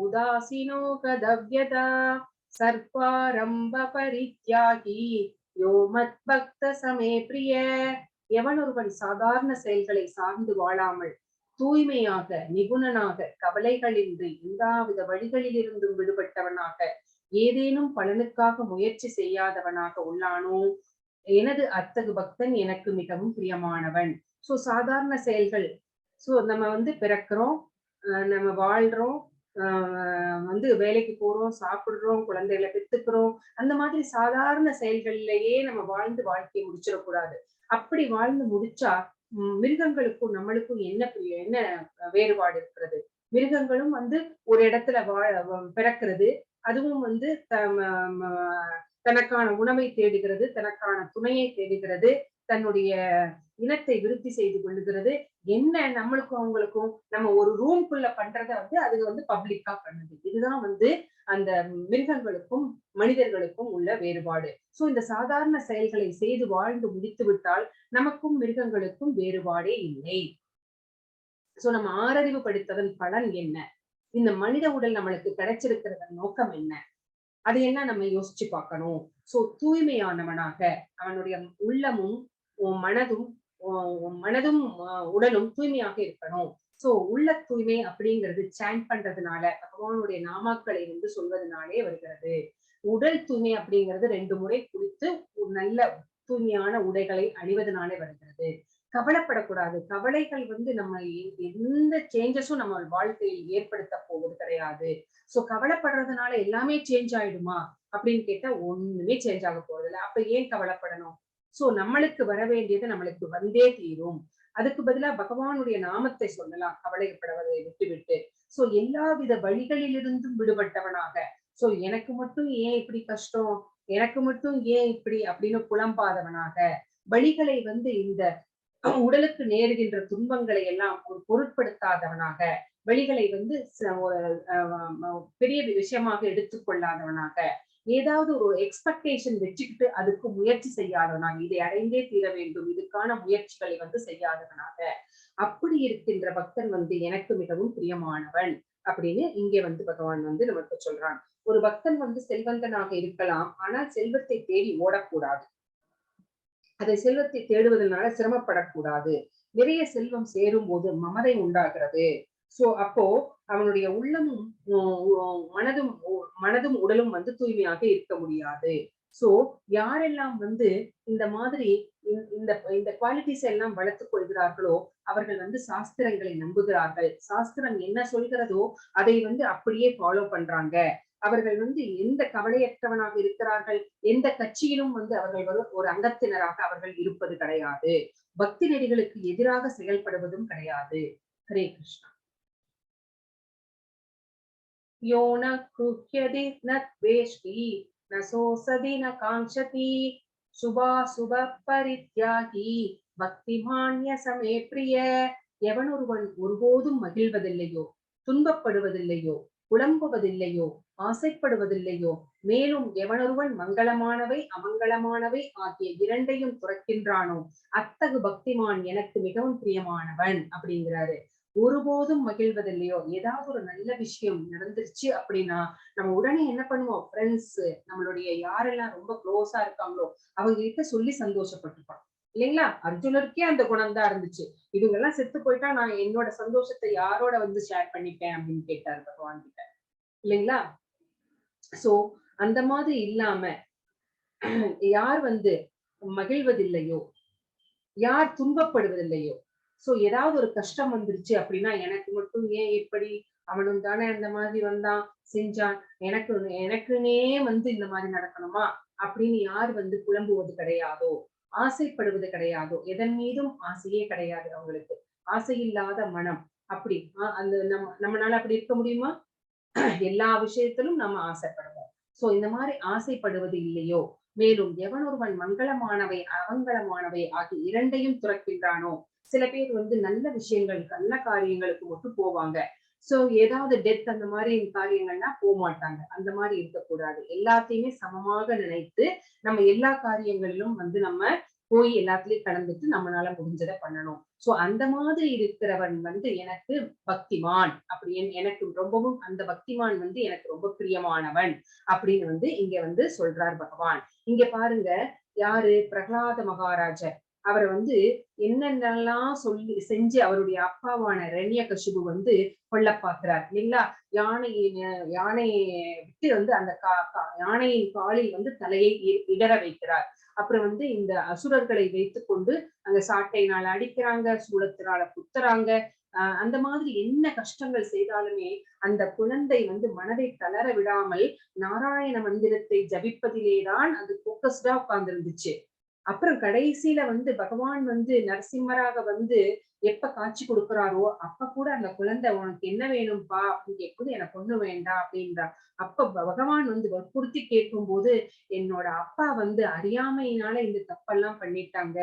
உதாசீனோ கதவ்யதா சர்வாரம்ப பரித்யாகி யோ மத் பக்த சமே பிரிய. எவன் ஒருவன் சாதாரண செயல்களை சார்ந்து வாழாமல் தூய்மையாக நிபுணனாக கவலைகளின்றி எல்லாவித வழிகளில் இருந்தும் விடுபட்டவனாக ஏதேனும் பலனுக்காக முயற்சி செய்யாதவனாக உள்ளானோ எனது அத்தகு பக்தன் எனக்கு மிகவும் பிரியமானவன். சோ சாதாரண செயல்கள், சோ நம்ம வந்து பிறக்கிறோம், நம்ம வாழ்றோம், வந்து வேலைக்கு போறோம், சாப்பிடுறோம், குழந்தைகளை பெத்துக்கிறோம், அந்த மாதிரி சாதாரண செயல்கள்லயே நம்ம வாழ்ந்து வாழ்க்கையை முடிச்சிடக்கூடாது. அப்படி வாழ்ந்து முடிச்சா மிருகங்களுக்கும் நம்மளுக்கும் என்ன வேறுபாடு இருக்கிறது? மிருகங்களும் வந்து ஒரு இடத்துல பிறக்கிறது, அதுவும் வந்து தனக்கான உணவை தேடுகிறது, தனக்கான துணையை தேடுகிறது, தன்னுடைய இனத்தை விருத்தி செய்து கொள்ளுகிறது. என்ன நம்மளுக்கும் அவங்களுக்கும், நம்ம ஒரு ரூம்குள்ள பண்றத வந்து அது வந்து பப்ளிக்கா பண்ணுது. இதுதான் வந்து அந்த மிருகங்களுக்கும் மனிதர்களுக்கும் உள்ள வேறுபாடு. சோ இந்த சாதாரண செயல்களை செய்து வாழ்ந்து முடித்து விட்டால் நமக்கும் மிருகங்களுக்கும் வேறுபாடே இல்லை. சோ நம்ம ஆறறிவு படித்ததன் பலன் என்ன? இந்த மனித உடல் நம்மளுக்கு கிடைச்சிருக்கிறதன் நோக்கம் என்ன? அதையெல்லாம் நம்ம யோசிச்சு பார்க்கணும். சோ தூய்மையானவனாக அவனுடைய உள்ளமும் மனதும் உடலும் தூய்மையாக இருக்கணும். சோ உள்ள தூய்மை அப்படிங்கிறது சாண்ட் பண்றதுனால, பகவானுடைய நாமாக்களை வந்து சொல்வதனாலே வருகிறது. உடல் தூய்மை அப்படிங்கிறது 2 முறை குளித்து நல்ல தூய்மையான உடைகளை அணிவதனாலே வருகிறது. கவலைப்படக்கூடாது. கவலைகள் வந்து நம்ம எந்த சேஞ்சஸும் நம்ம வாழ்க்கையில் ஏற்படுத்த போவது கிடையாது. சோ கவலைப்படுறதுனால எல்லாமே சேஞ்ச் ஆயிடுமா அப்படின்னு கேட்டா ஒண்ணுமே சேஞ்ச் ஆக போறதில்லை. அப்ப ஏன் கவலைப்படணும்? சோ நம்மளுக்கு வர வேண்டியது நம்மளுக்கு வந்தே தீரும். அதுக்கு பதிலா பகவானுடைய நாமத்தை சொல்லலாம், கவலைப்படுவதை விட்டுவிட்டு. சோ எல்லாவித வழிகளிலிருந்தும் விடுபட்டவனாக, சோ எனக்கு மட்டும் ஏன் இப்படி கஷ்டம், எனக்கு மட்டும் ஏன் இப்படி அப்படின்னு புலம்பாதவனாக, வழிகளை வந்து இந்த உடலுக்கு நேருகின்ற துன்பங்களை எல்லாம் ஒரு பொருட்படுத்தாதவனாக, வழிகளை வந்து பெரிய விஷயமாக எடுத்துக்கொள்ளாதவனாக, ஏதாவது ஒரு எக்ஸ்பெக்டேஷன் வச்சுக்கிட்டு அதுக்கு முயற்சி செய்யாதவனாக, இதை அடைந்தே தீர வேண்டும், இதுக்கான முயற்சிகளை வந்து செய்யாதவனாக, அப்படி இருக்கின்ற பக்தன் வந்து எனக்கு மிகவும் பிரியமானவன் அப்படின்னு இங்கே வந்து பகவான் வந்து நமக்கு சொல்றான். ஒரு பக்தன் வந்து செல்வந்தனாக இருக்கலாம், ஆனால் செல்வத்தை தேடி ஓடக்கூடாது. அதை செல்வத்தை தேடுவதனால சிரமப்படக்கூடாது. நிறைய செல்வம் சேரும் போது மமதை உண்டாகிறது. சோ அப்போ அவனுடைய உள்ளமும் மனதும் உடலும் வந்து தூய்மையாக இருக்க முடியாது. சோ யாரெல்லாம் வந்து இந்த மாதிரி இந்த குவாலிட்டிஸ் எல்லாம் வளர்த்துக் கொள்கிறார்களோ அவர்கள் வந்து சாஸ்திரங்களை நம்புகிறார்கள். சாஸ்திரம் என்ன சொல்கிறதோ அதை வந்து அப்படியே ஃபாலோ பண்றாங்க. அவர்கள் வந்து எந்த கவலையற்றவனாக இருக்கிறார்கள், எந்த கட்சியிலும் வந்து அவர்கள் ஒரு அங்கத்தினராக அவர்கள் இருப்பது கிடையாது. பக்தி நெறிகளுக்கு எதிராக செயல்படுவதும் கிடையாது. ஹரே கிருஷ்ணா. யோன குஹ்யதி ந த்வேஷ்டி நசோசதி ந காஞ்சதி சுபா சுப பரித்யாகி பக்திமான்ய சமே பிரிய. எவனொருவன் ஒருபோதும் மகிழ்வதில்லையோ, துன்பப்படுவதில்லையோ, புலம்புவதில்லையோ, ஆசைப்படுவதில்லையோ, மேலும் எவனொருவன் மங்களமானவை அமங்கலமானவை ஆகிய இரண்டையும் துறக்கின்றானோ அத்தகு பக்திமான் எனக்கு மிகவும் பிரியமானவன் அப்படிங்கிறாரு. ஒருபோதும் மகிழ்வதில்லையோ, ஏதாவது ஒரு நல்ல விஷயம் நடந்துருச்சு அப்படின்னா நம்ம உடனே என்ன பண்ணுவோம், ஃப்ரெண்ட்ஸ் நம்மளுடைய யாரெல்லாம் ரொம்ப க்ளோஸா இருக்காங்களோ அவங்க கிட்ட சொல்லி சந்தோஷப்பட்டுப்பான் இல்லைங்களா. அர்ஜுனருக்கே அந்த குணம் தான் இருந்துச்சு. இவங்க எல்லாம் செத்து போயிட்டா நான் என்னோட சந்தோஷத்தை யாரோட வந்து ஷேர் பண்ணிப்பேன் அப்படின்னு கேட்டாரு பகவான் கிட்ட இல்லைங்களா. சோ அந்த மாதிரி இல்லாம யார் வந்து மகிழ்வதில்லையோ, யார் துன்பப்படுவதில்லையோ, சோ ஏதாவது ஒரு கஷ்டம் வந்துருச்சு அப்படின்னா எனக்கு மட்டும் ஏன் இப்படி, அவனும் தானே அந்த மாதிரி வந்தான் செஞ்சான், எனக்கு எனக்குன்னே வந்து இந்த மாதிரி நடக்கணுமா அப்படின்னு யார் வந்து புலம்புவது கிடையாதோ, ஆசைப்படுவது கிடையாதோ, எதன் மீதும் ஆசையே கிடையாது அவங்களுக்கு, ஆசையில்லாத மனம். அப்படி அந்த நம்மனால அப்படி இருக்க முடியுமா? எல்லா விஷயத்திலும் நம்ம ஆசைப்படுவோம். சோ இந்த மாதிரி ஆசைப்படுவது இல்லையோ, மேலும் எவனொருவன் மங்களமானவை அமங்கலமானவை ஆகிய இரண்டையும் துறக்கின்றானோ. சில பேர் வந்து நல்ல விஷயங்கள் நல்ல காரியங்களுக்கு மட்டும் போவாங்க. சோ ஏதாவது டெத் அந்த மாதிரி காரியங்கள்னா போமாட்டாங்க. அந்த மாதிரி இருக்கக்கூடாது. எல்லாத்தையுமே சமமாக நினைத்து நம்ம எல்லா காரியங்களிலும் வந்து நம்ம போய் எல்லாத்துலயும் கலந்துட்டு நம்மளால முடிஞ்சதை பண்ணணும். சோ அந்த மாதிரி இருக்கிறவன் வந்து எனக்கு பக்திமான் அப்படி எனக்கு ரொம்பவும் அந்த பக்திமான் வந்து எனக்கு ரொம்ப பிரியமானவன் அப்படின்னு வந்து இங்க வந்து சொல்றார் பகவான். இங்க பாருங்க, யாரு பிரகலாத மகாராஜர் அவரை வந்து என்னென்னலாம் சொல்லி செஞ்சு அவருடைய அப்பாவான இரண்யகசிபு வந்து கொல்ல பார்க்கிறார் இல்லைங்களா. யானையை விட்டு வந்து அந்த யானையின் காலில் வந்து தலையை இடற வைக்கிறார். அப்புறம் வந்து இந்த அசுரர்களை வைத்துக் கொண்டு அங்க சாட்டையினால அடிக்கிறாங்க, சூளத்தினால குத்துறாங்க. அந்த மாதிரி என்ன கஷ்டங்கள் செய்தாலுமே அந்த குழந்தை வந்து மனதை தளர விடாமல் நாராயண மந்திரத்தை ஜபிப்பதிலேதான் அது போக்கஸ்டா உட்கார்ந்து இருந்துச்சு. அப்புறம் கடைசியில வந்து பகவான் வந்து நரசிம்மராக வந்து எப்ப காட்சி கொடுக்கிறாரோ அப்ப கூட அந்த குழந்தை உனக்கு என்ன வேணும்பா அப்படின்னு கேட்கும்போது எனக்கு ஒண்ணு வேண்டாம் அப்படின்றா. அப்ப பகவான் வந்து வற்புறுத்தி கேட்கும் போது என்னோட அப்பா வந்து அறியாமையினால இந்த தப்பெல்லாம் பண்ணிட்டாங்க,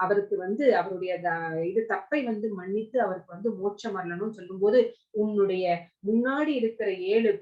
அவருக்கு வந்து அவருடைய இது தப்பை வந்து மன்னித்து அவருக்கு வந்து மோட்சம் வரலன்னு சொல்லும் போது உன்னுடைய முன்னாடி இருக்கிற ஏழு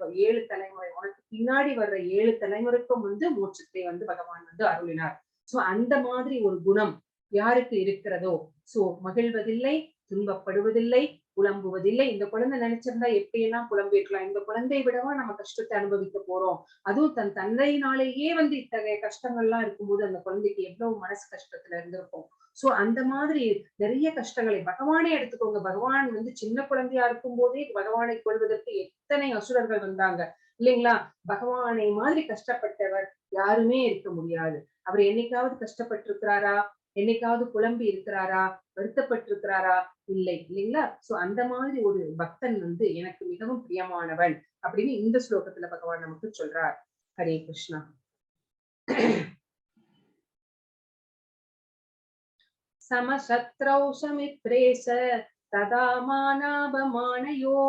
தலைமுறை உனக்கு பின்னாடி வர்ற 7 தலைமுறைக்கும் வந்து மோட்சத்தை வந்து பகவான் வந்து அருளினார். சோ அந்த மாதிரி ஒரு குணம் யாருக்கு இருக்கிறதோ, சோ மகிழ்வதில்லை, துன்பப்படுவதில்லை, புலம்புவதில்லை. இந்த குழந்தை நினைச்சிருந்தா எப்படியெல்லாம் புலம்பிருக்கலாம். இந்த குழந்தையை விடவா நம்ம கஷ்டத்தை அனுபவிக்க போறோம். அதுவும் தன் தந்தையினாலேயே வந்து இத்தகைய கஷ்டங்கள்லாம் இருக்கும்போது அந்த குழந்தைக்கு எவ்வளவு மனசு கஷ்டத்துல இருந்திருக்கும். சோ அந்த மாதிரி நிறைய கஷ்டங்களை பகவானே எடுத்துக்கோங்க. பகவான் வந்து சின்ன குழந்தையா இருக்கும் போதே பகவானை கொள்வதற்கு எத்தனை அசுரர்கள் வந்தாங்க இல்லைங்களா. பகவானை மாதிரி கஷ்டப்பட்டவர் யாருமே இருக்க முடியாது. அவர் என்னைக்காவது கஷ்டப்பட்டிருக்கிறாரா, என்னைக்காவது புலம்பி இருக்கிறாரா, வருத்தப்பட்டிருக்கிறாரா? இல்லை இல்லைங்களா. சோ அந்த மாதிரி ஒரு பக்தன் வந்து எனக்கு மிகவும் பிரியமானவன் அப்படின்னு இந்த ஸ்லோகத்துல பகவான் நமக்கு சொல்றார். ஹரே கிருஷ்ணா. சமசத்ரௌ சமித்ரேச ததா மானாபமானயோ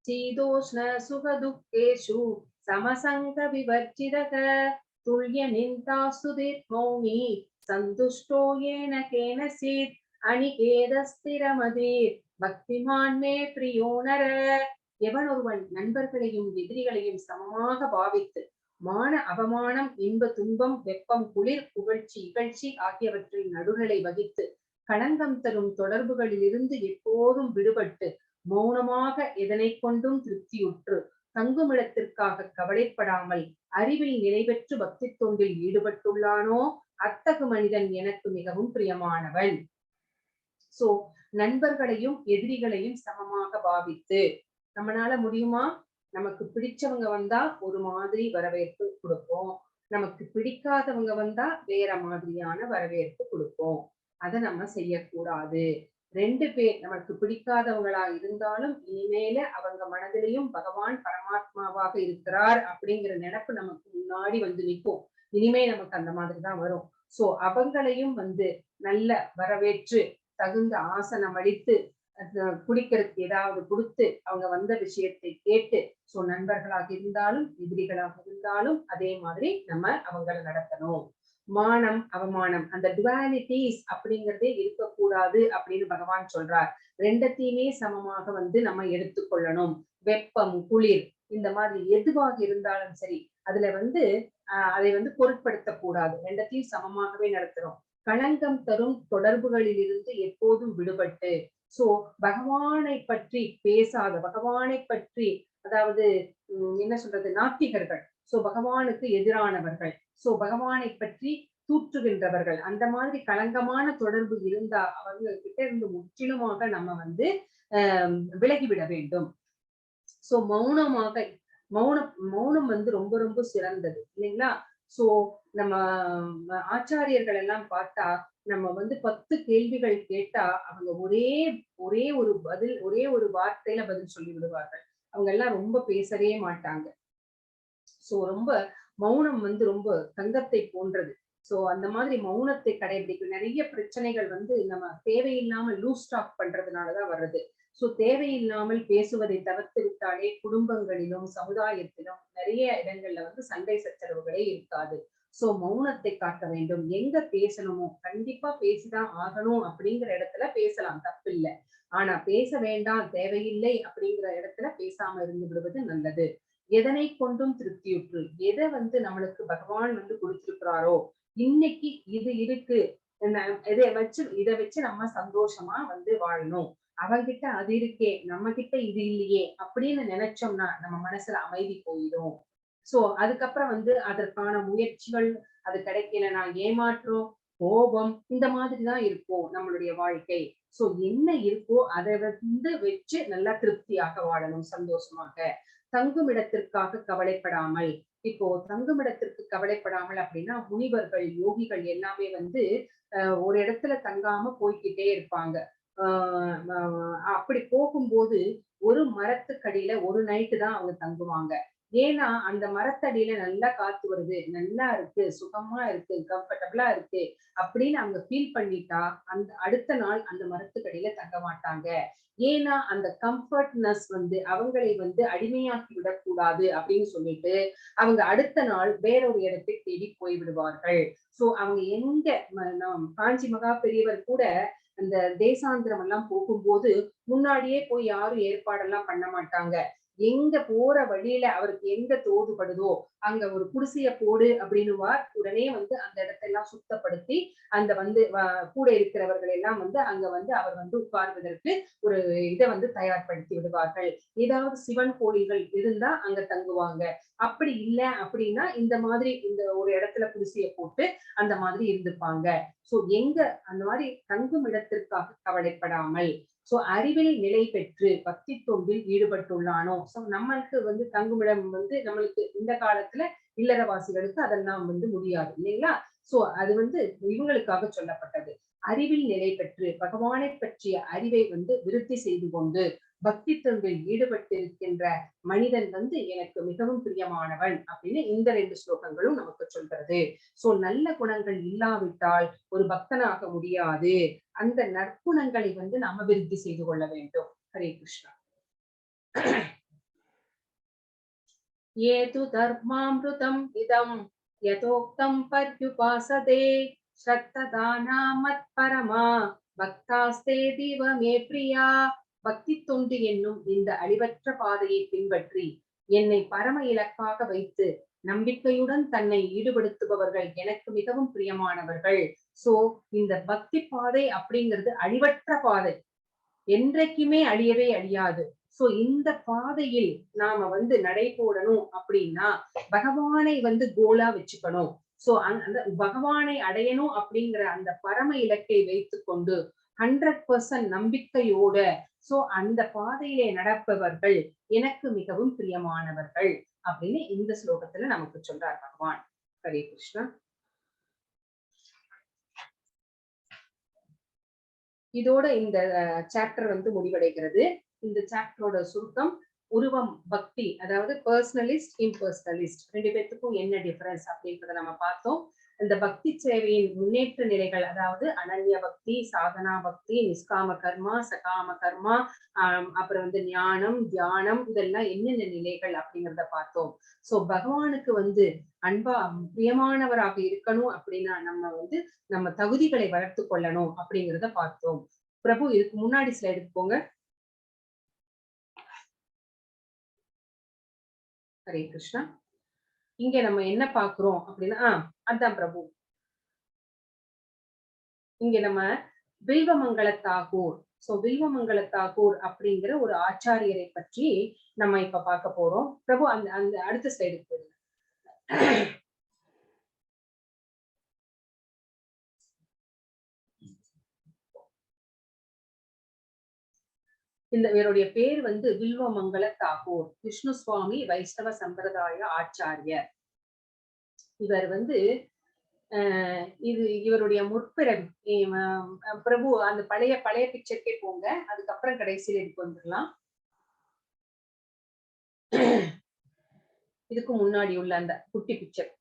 சீதோஷ்ண சுகதுக்கேஷு சமசங்க விவர்ஜிதக துல்ய நிந்தாஸ்து தீர்மௌனி சந்துஷ்டோ ஏன கேனசித் அனிகேதஸ்திரமதீர் பக்திமான் மே பிரியோ நர. எவன் ஒருவன் நண்பர்களையும் எதிரிகளையும் சமமாக பாவித்து மான அவமானம் இன்ப துன்பம் வெப்பம் குளிர் புகழ்ச்சி இகழ்ச்சி ஆகியவற்றின் நடுநிலை வகித்து களங்கம் தரும் தொடர்புகளில் இருந்து எப்போதும் விடுபட்டு மௌனமாக எதனை கொண்டும் திருப்தியுற்று தங்குமிடத்திற்காக கவலைப்படாமல் அறிவில் நிலை பெற்று பக்தி தொண்டில் ஈடுபட்டுள்ளானோ அத்தகு மனிதன் எனக்கு மிகவும் பிரியமானவன். சோ நண்பர்களையும் எதிரிகளையும் சமமாக பாவித்து நம்மளால முடியுமா? நமக்கு பிடிச்சவங்க வந்தா ஒரு மாதிரி வரவேற்பு கொடுப்போம், நமக்கு பிடிக்காதவங்க வந்தா வேற மாதிரியான வரவேற்பு கொடுப்போம். அதை நம்ம செய்யக்கூடாது. 2 பேர் நமக்கு பிடிக்காதவங்களா இருந்தாலும் இனிமேல அவங்க மனதிலையும் பகவான் பரமாத்மாவாக இருக்கிறார் அப்படிங்கிற நினைப்பு நமக்கு முன்னாடி வந்து நிற்கும். இனிமே நமக்கு அந்த மாதிரிதான் வரும். சோ அவங்களையும் வந்து நல்ல வரவேற்று தகுந்த ஆசனம் அளித்து குடிக்கிறதுக்கு ஏதாவது கொடுத்து அவங்க வந்த விஷயத்தை கேட்டு, சோ நண்பர்களாக இருந்தாலும் எதிரிகளாக இருந்தாலும் அதே மாதிரி நம்ம அவங்கள நடத்தணும். மானம் அவமானம் அந்த டுவாலிட்டிஸ் அப்படிங்கிறதே இருக்கக்கூடாது அப்படின்னு பகவான் சொல்றார். ரெண்டத்தையுமே சமமாக நம்ம எடுத்துக்கொள்ளணும். வெப்பம் குளிர் இந்த மாதிரி எதுவாக இருந்தாலும் சரி அதுல அதை பொருட்படுத்தக்கூடாது. ரெண்டத்தையும் சமமாகவே நடத்துறோம். களங்கம் தரும் தொடர்புகளில் இருந்து எப்போதும் விடுபட்டு சோ பகவானை பற்றி பேசாத பகவானை பற்றி அதாவது என்ன சொல்றது நாத்திகர்கள் சோ பகவானுக்கு எதிரானவர்கள் சோ பகவானை பற்றி தூற்றுகின்றவர்கள் அந்த மாதிரி களங்கமான தொடர்பு இருந்தா அவங்ககிட்ட இருந்து முற்றிலுமாக நம்ம விலகிவிட வேண்டும். சோ மௌனம் ரொம்ப ரொம்ப சிறந்தது இல்லைங்களா? சோ நம்ம ஆச்சாரியர்கள் எல்லாம் பார்த்தா நம்ம 10 கேள்விகள் கேட்டா அவங்க ஒரே ஒரு பதில் ஒரே ஒரு வார்த்தையில பதில் சொல்லி விடுவார்கள். அவங்க எல்லாம் ரொம்ப பேசவே மாட்டாங்க. சோ ரொம்ப மௌனம் ரொம்ப தங்கத்தை போன்றது. சோ அந்த மாதிரி மௌனத்தை கடைபிடிக்கும். நிறைய பிரச்சனைகள் நம்ம தேவையில்லாமல் லூஸ் டாக் பண்றதுனாலதான் வருது. சோ தேவையில்லாமல் பேசுவதை தவிர்த்து விட்டாலே குடும்பங்களிலும் சமுதாயத்திலும் நிறைய இடங்கள்ல சண்டை சச்சரவுகளே இருக்காது. சோ மௌனத்தை காக்க வேண்டும். எங்க பேசணுமோ கண்டிப்பா பேசிதான் ஆகணும் அப்படிங்கிற இடத்துல பேசலாம், தப்பில்லை. ஆனா பேச வேண்டாம் தேவையில்லை அப்படிங்கிற இடத்துல பேசாம இருந்து விடுவது நல்லது. எதனை கொண்டும் திருப்தியுற்று எதை நம்மளுக்கு பகவான் கொடுத்திருக்கிறாரோ இன்னைக்கு இது இருக்கு இதை வச்சு நம்ம சந்தோஷமா வாழணும். அவங்கிட்ட அது இருக்கே நம்ம கிட்ட இது இல்லையே அப்படின்னு நினைச்சோம்னா நம்ம மனசுல அமைதி போயிடும். சோ அதுக்கப்புறம் அதற்கான முயற்சிகள் அது கிடைக்கலன்னா ஏமாற்றம் கோபம் இந்த மாதிரிதான் இருக்கும் நம்மளுடைய வாழ்க்கை. சோ என்ன இருக்கோ அதை வச்சு நல்லா திருப்தியாக வாழணும் சந்தோஷமாக. தங்குமிடத்திற்காக கவலைப்படாமல் இப்போ தங்குமிடத்திற்கு கவலைப்படாமல் அப்படின்னா முனிவர்கள் யோகிகள் எல்லாமே ஒரு இடத்துல தங்காம போய்கிட்டே இருப்பாங்க. அப்படி போகும்போது ஒரு மரத்துக்கடியில ஒரு நைட்டு தான் அவங்க தங்குவாங்க. ஏன்னா அந்த மரத்தடியில நல்லா காத்து வருது, நல்லா இருக்கு, சுகமா இருக்கு, கம்ஃபர்டபுளா இருக்கு அப்படின்னு அவங்க ஃபீல் பண்ணிட்டா அந்த அடுத்த நாள் அந்த மரத்துக்கடியில தங்க மாட்டாங்க. ஏன்னா அந்த கம்ஃபர்ட்னஸ் அவங்களை அடிமையாக்கி விடக்கூடாது அப்படின்னு சொல்லிட்டு அவங்க அடுத்த நாள் வேறொரு இடத்தை தேடி போய் விடுவார்கள். சோ அவங்க எங்க காஞ்சி மகா பெரியவர் கூட அந்த தேசாந்திரம் எல்லாம் போகும்போது முன்னாடியே போய் யாரும் ஏற்பாடெல்லாம் பண்ண மாட்டாங்க. எங்க போற வழியில அவருக்கு எங்க தோதுபடுதோ அங்க ஒரு குடிசைய போடு அப்படின்னுவார். உடனே அந்த இடத்தெல்லாம் சுத்தப்படுத்தி அந்த கூட இருக்கிறவர்கள் எல்லாம் அங்க அவர் உட்கார்வதற்கு ஒரு இதை தயார்படுத்தி விடுவார்கள். ஏதாவது சிவன் கோயில்கள் இருந்தா அங்க தங்குவாங்க. அப்படி இல்லை அப்படின்னா இந்த மாதிரி இந்த ஒரு இடத்துல குடிசைய போட்டு அந்த மாதிரி இருந்துப்பாங்க. சோ எங்க அந்த மாதிரி தங்கும் இடத்திற்காக கவலைப்படாமல் சோ அறிவில் நிலை பெற்று பக்தி தொண்டில் ஈடுபட்டுள்ளானோ. சோ நம்மளுக்கு தங்குமிடம் நம்மளுக்கு இந்த காலத்துல இல்லறவாசிகளுக்கு அதெல்லாம் முடியாது இல்லைங்களா? சோ அது இவங்களுக்காக சொல்லப்பட்டது. அறிவில் நிலை பெற்று பகவானை பற்றிய அறிவை விருத்தி செய்து கொண்டு பக்தி தொண்டில் ஈடுபட்டிருக்கின்ற மனிதன் எனக்கு மிகவும் பிரியமானவன் அப்படின்னு இந்த 2 ஸ்லோகங்களும் நமக்கு சொல்கிறது. சோ நல்ல குணங்கள் இல்லாவிட்டால் ஒரு பக்தனாக முடியாது. அந்த நற்குணங்களை நாம விருத்தி செய்து கொள்ள வேண்டும். ஹரே கிருஷ்ணா. ஏது தர்மாம்ருதம் இதம் யதோக்தம் பர்யுபாசதே ஸ்ரத்ததானா மத்பரமா பக்தாஸ்தே தீவமே பிரியா. பக்தி தொண்டு என்னும் இந்த அழிவற்ற பாதையை பின்பற்றி என்னை பரம இலக்காக வைத்து நம்பிக்கையுடன் தன்னை ஈடுபடுத்துபவர்கள் எனக்கு மிகவும் பிரியமானவர்கள். சோ இந்த பக்தி பாதை அப்படிங்கிறது அழிவற்ற பாதை, என்றைக்குமே அழியவே அழியாது. சோ இந்த பாதையில் நாம நடை போடணும் அப்படின்னா பகவானை கோலா வச்சுக்கணும். சோ அந்த பகவானை அடையணும் அப்படிங்கிற அந்த பரம இலக்கை வைத்துக்கொண்டு 100% நம்பிக்கையோட சோ அந்த பாதையிலே நடப்பவர்கள் எனக்கு மிகவும் பிரியமானவர்கள் அப்படின்னு இந்த ஸ்லோகத்துல நமக்கு சொல்றார் பகவான். ஹரே கிருஷ்ணா. இதோட இந்த சாப்டர் முடிவடைகிறது. இந்த சாப்டரோட சுருக்கம் உருவம் பக்தி, அதாவது பர்சனலிஸ்ட் இம்பர்சனலிஸ்ட் 2 பேத்துக்கும் என்ன டிஃபரன்ஸ் அப்படின்றத நம்ம பார்த்தோம். இந்த பக்தி சேவையின் முன்னேற்ற நிலைகள், அதாவது அனன்ய பக்தி, சாதனா பக்தி, நிஷ்காம கர்மா, சகாம கர்மா, அப்புறம் வந்து ஞானம், தியானம், இதெல்லாம் என்னென்ன நிலைகள் அப்படிங்கிறத பார்த்தோம். சோ பகவானுக்கு வந்து அன்பா பிரியமானவராக இருக்கணும் அப்படின்னா நம்ம வந்து நம்ம தகுதிகளை வளர்த்து கொள்ளணும் அப்படிங்கிறத பார்த்தோம். பிரபு இதுக்கு முன்னாடி ஸ்லைடுக்கு போங்க. ஹரே கிருஷ்ணா. இங்க நம்ம என்ன பாக்குறோம் அப்படின்னா அதான் பிரபு, இங்க நம்ம வில்வமங்கள தாகூர், வில்வமங்கள தாகூர் அப்படிங்கிற ஒரு ஆச்சாரியரை பற்றி நம்ம இப்ப பார்க்க போறோம். பிரபு அந்த அந்த அடுத்த ஸ்லைடுக்கு போயிருங்க. இவருடைய பேர் வந்து வில்வமங்கள தாகூர், விஷ்ணு சுவாமி வைஷ்ணவ சம்பிரதாய ஆச்சாரியர். இவர் வந்து இது இவருடைய முற்பிறவி. பிரபு அந்த பழைய பழைய பிக்சருக்கே போங்க, அதுக்கப்புறம் கடைசியில இதுக்கு வந்துடலாம். இதுக்கு முன்னாடி உள்ள அந்த குட்டி பிக்சர்.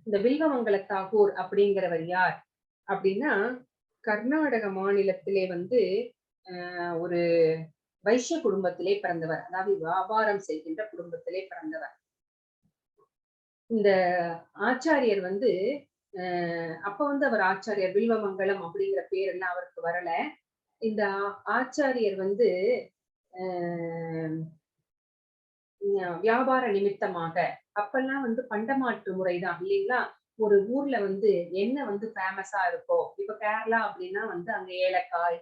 இந்த வில்வமங்கள தாகூர் அப்படிங்கிறவர் யார் அப்படின்னா, கர்நாடக மாநிலத்திலே வந்து ஒரு வைஷ்ய குடும்பத்திலே பிறந்தவர், அதாவது வியாபாரம் செய்கின்ற குடும்பத்திலே பிறந்தவர். இந்த ஆச்சாரியர் வந்து அப்ப வந்து அவர் ஆச்சாரியர், வில்வமங்கலம் அப்படிங்கிற பேர் எல்லாம் அவருக்கு வரல. இந்த ஆச்சாரியர் வந்து வியாபார நிமித்தமாக, அப்பெல்லாம் வந்து பண்டமாற்று முறைதான் இல்லைங்களா. ஒரு ஊர்ல வந்து என்ன வந்து ஃபேமஸா இருக்கோ, இப்ப கேரளா அப்படின்னா வந்து அங்க ஏலக்காய்,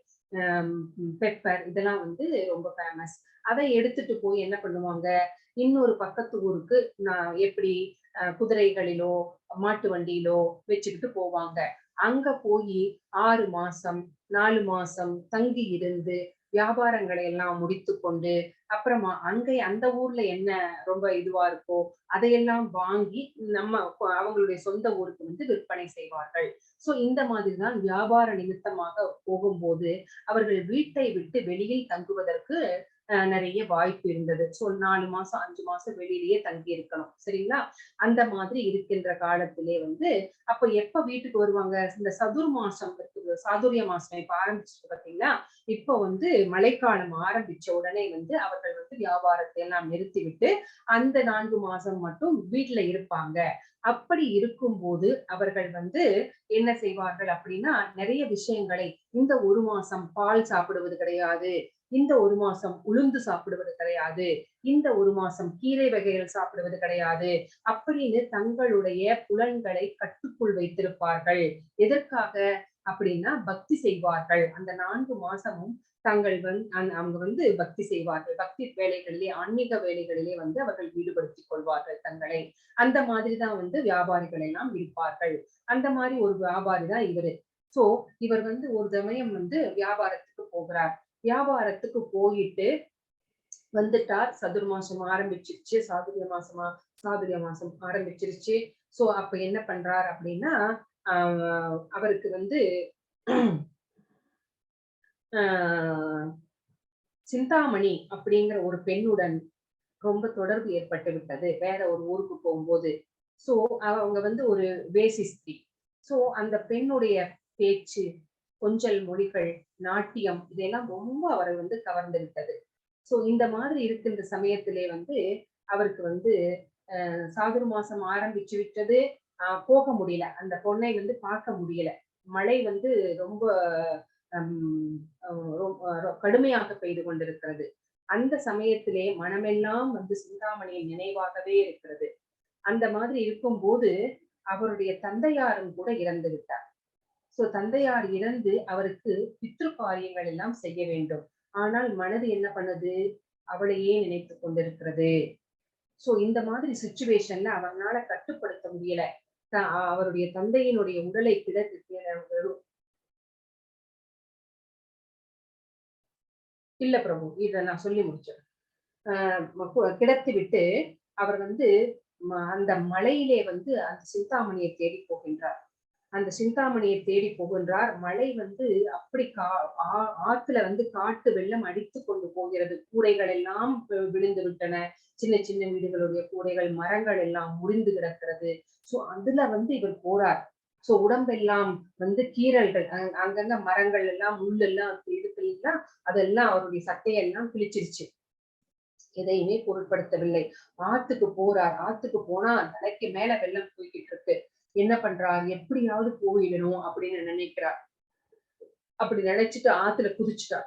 பெப்பர் இதெல்லாம் வந்து ரொம்ப ஃபேமஸ். அதை எடுத்துட்டு போய் என்ன பண்ணுவாங்க, இன்னொரு பக்கத்து ஊருக்கு எப்படி குதிரைகளிலோ மாட்டு வண்டியிலோ வச்சுக்கிட்டு போவாங்க. அங்க போய் 6 மாசம் 4 மாசம் தங்கி இருந்து வியாபாரங்களை எல்லாம் முடித்து கொண்டு, அப்புறமா அங்கே அந்த ஊர்ல என்ன ரொம்ப இதுவா இருக்கோ அதையெல்லாம் வாங்கி நம்ம அவங்களுடைய சொந்த ஊருக்கு வந்து விற்பனை செய்வார்கள். சோ இந்த மாதிரிதான் வியாபார நிமித்தமாக போகும்போது அவர்கள் வீட்டை விட்டு வெளியில் தங்குவதற்கு நிறைய வாய்ப்பு இருந்தது. சோ 4 மாசம் 5 மாசம் வெளியிலேயே தங்கி இருக்கணும், சரிங்களா. அந்த மாதிரி இருக்கின்ற காலத்திலே வந்து அப்ப எப்ப வீட்டுக்கு வருவாங்க, இந்த சதுர் மாசம் இருக்குது, சாதுரிய மாசம் இப்ப ஆரம்பிச்சுட்டு பாத்தீங்கன்னா, இப்போ வந்து மழைக்காலம் ஆரம்பிச்ச உடனே வந்து அவர்கள் வந்து வியாபாரத்தை எல்லாம் நிறுத்திவிட்டு அந்த 4 மாசம் மட்டும் வீட்டுல இருப்பாங்க. அப்படி இருக்கும்போது அவர்கள் வந்து என்ன செய்வார்கள் அப்படின்னா, நிறைய விஷயங்களை, இந்த 1 மாசம் பால் சாப்பிடுவது கிடையாது, இந்த 1 மாசம் உளுந்து சாப்பிடுவது கிடையாது, இந்த 1 மாசம் கீரை வகைகள் சாப்பிடுவது கிடையாது அப்படின்னு தங்களுடைய புலன்களை கட்டுக்குள் வைத்திருப்பார்கள். எதற்காக அப்படின்னா பக்தி செய்வார்கள். அந்த 4 மாசமும் தங்கள் அவங்க வந்து பக்தி செய்வார்கள். பக்தி வேலைகளிலே, ஆன்மீக வேலைகளிலே வந்து அவர்கள் ஈடுபடுத்திக் கொள்வார்கள் தங்களை. அந்த மாதிரிதான் வந்து வியாபாரிகள் எல்லாம் இருப்பார்கள். அந்த மாதிரி ஒரு வியாபாரி தான் இவரு. சோ இவர் வந்து ஒரு சமயம் வந்து வியாபாரத்துக்கு போகிறார். வியாபாரத்துக்கு போயிட்டு வந்துட்டார். சதுர் மாசம் ஆரம்பிச்சிருச்சு, சாதுரிய மாசம் ஆரம்பிச்சிருச்சு. சோ அப்ப என்ன பண்றார் அப்படின்னா, அவருக்கு வந்து சிந்தாமணி அப்படிங்கிற ஒரு பெண்ணுடன் ரொம்ப தொடர்பு ஏற்பட்டு விட்டது, வேற ஒரு ஊருக்கு போகும்போது. சோ அவங்க வந்து ஒரு வேசிஸ்திரி. சோ அந்த பெண்ணுடைய பேச்சு, கொஞ்சல் மொழிகள், நாட்டியம் இதெல்லாம் ரொம்ப அவரை வந்து கவர்ந்து விட்டது. சோ இந்த மாதிரி இருக்கின்ற சமயத்திலே வந்து அவருக்கு வந்து சாதுர் மாசம் ஆரம்பிச்சு விட்டது. போக முடியல, அந்த பொண்ணை வந்து பார்க்க முடியல. மழை வந்து ரொம்ப கடுமையாக பெய்து கொண்டிருக்கிறது. அந்த சமயத்திலே மனமெல்லாம் வந்து சிந்தாமணியின் நினைவாகவே இருக்கிறது. அந்த மாதிரி இருக்கும்போது அவருடைய தந்தையாரும் கூட இறந்து விட்டார். சோ தந்தையார் இறந்து அவருக்கு பித்ரு காரியங்கள் எல்லாம் செய்ய வேண்டும். ஆனால் மனது என்ன பண்ணுது, அவளையே நினைத்துக் கொண்டிருக்கிறது. சோ இந்த மாதிரி சிச்சுவேஷன்ல அவனால கட்டுப்படுத்த முடியல. அவருடைய தந்தையினுடைய உடலை இல்ல பிரபு, இத நான் சொல்லி முடிச்சேன். கிடத்தி விட்டு அவர் வந்து அந்த மலையிலே வந்து அந்த சிந்தாமணியை தேடி போகின்றார். அந்த சிந்தாமணியை தேடி போகின்றார். மழை வந்து அப்படி ஆத்துல வந்து காட்டு வெள்ளம் அடித்து கொண்டு போகிறது. கூரைகள் எல்லாம் விழுந்து விட்டன. சின்ன சின்ன வீடுகளுடைய கூரைகள், மரங்கள் எல்லாம் முறிந்து கிடக்கிறது. சோ அதுல வந்து இவர் போறார். சோ உடம்பெல்லாம் வந்து கீறல்கள், அங்கங்க மரங்கள் எல்லாம் முள்ளெல்லாம் இருக்கு இல்லைங்களா, அதெல்லாம் அவருடைய சட்டையெல்லாம் கிழிச்சிருச்சு. எதையுமே பொருட்படுத்தவில்லை. ஆத்துக்கு போறார். ஆத்துக்கு போனா தலைக்கு மேல வெள்ளம் போய்க்கிட்டு இருக்கு. என்ன பண்றார்? எப்படியாவது போயிடணும் அப்படின்னு நினைக்கிறார். அப்படி நினைச்சுட்டு ஆத்துல குதிச்சுட்டார்.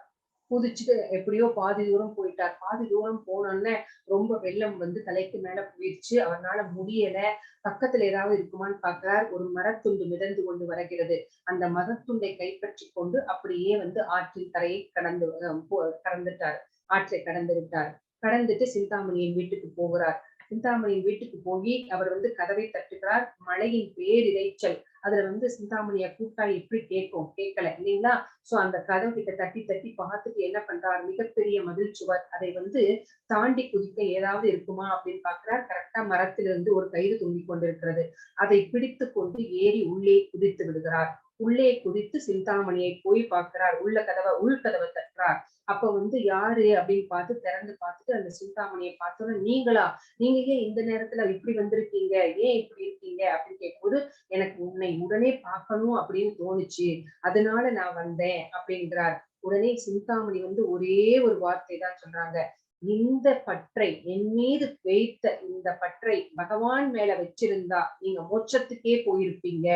குதிச்சுட்டு எப்படியோ பாதி தூரம் போயிட்டார். பாதி தூரம் போனோனே ரொம்ப வெள்ளம் வந்து தலைக்கு மேல போயிருச்சு. அவரால முடியல. பக்கத்துல ஏதாவது இருக்குமான்னு பார்க்கிறார். ஒரு மரத்துண்டு மிதந்து கொண்டு வருகிறது. அந்த மரத்துண்டை கைப்பற்றிக் கொண்டு அப்படியே வந்து ஆற்றின் கரையை கடந்துட்டார். ஆற்றை கடந்து விட்டார். கடந்துட்டு சிந்தாமணியின் வீட்டுக்கு போகிறார். சிந்தாமணியின் வீட்டுக்கு போய் அவர் வந்து கதவை தட்டுகிறார். மழையின் பேரிரைச்சல். அதுல வந்து சிந்தாமணிய கூப்பிட்டா எப்படி கேட்கும்? கேட்கல இல்லைங்களா? சோ அந்த கதவு கிட்ட தட்டி தட்டி பார்த்துட்டு என்ன பண்றார்? மிகப்பெரிய மதில் சுவர். அதை வந்து தாண்டி குதிக்க ஏதாவது இருக்குமா அப்படின்னு பார்க்கிறார். கரெக்டா மரத்திலிருந்து ஒரு கயிறு தொங்கிக் கொண்டிருக்கிறது. அதை பிடித்துக் கொண்டு ஏறி உள்ளே குதித்து விடுகிறார். உள்ளே குதித்து சிந்தாமணியை போய் பார்க்கிறார். உள்கதவை தட்டுறார். அப்ப வந்து யாரு அப்படின்னு பார்த்து திறந்து பார்த்துட்டு அந்த சிந்தாமணியை பார்த்தோன்னா, நீங்களா? நீங்க ஏன் இந்த நேரத்துல இப்படி வந்திருக்கீங்க? ஏன் இப்படி இருக்கீங்க? அப்படின்னு கேட்கும்போது, எனக்கு உன்னை உடனே பார்க்கணும் அப்படின்னு தோணுச்சு. அதனால நான் வந்தேன் அப்படின்றார். உடனே சிந்தாமணி வந்து ஒரே ஒரு வார்த்தை தான் சொல்றாங்க. இந்த பற்றை என் மீது வைத்த இந்த பற்றை பகவான் மேல வச்சிருந்தா நீங்க மோட்சத்துக்கே போயிருப்பீங்க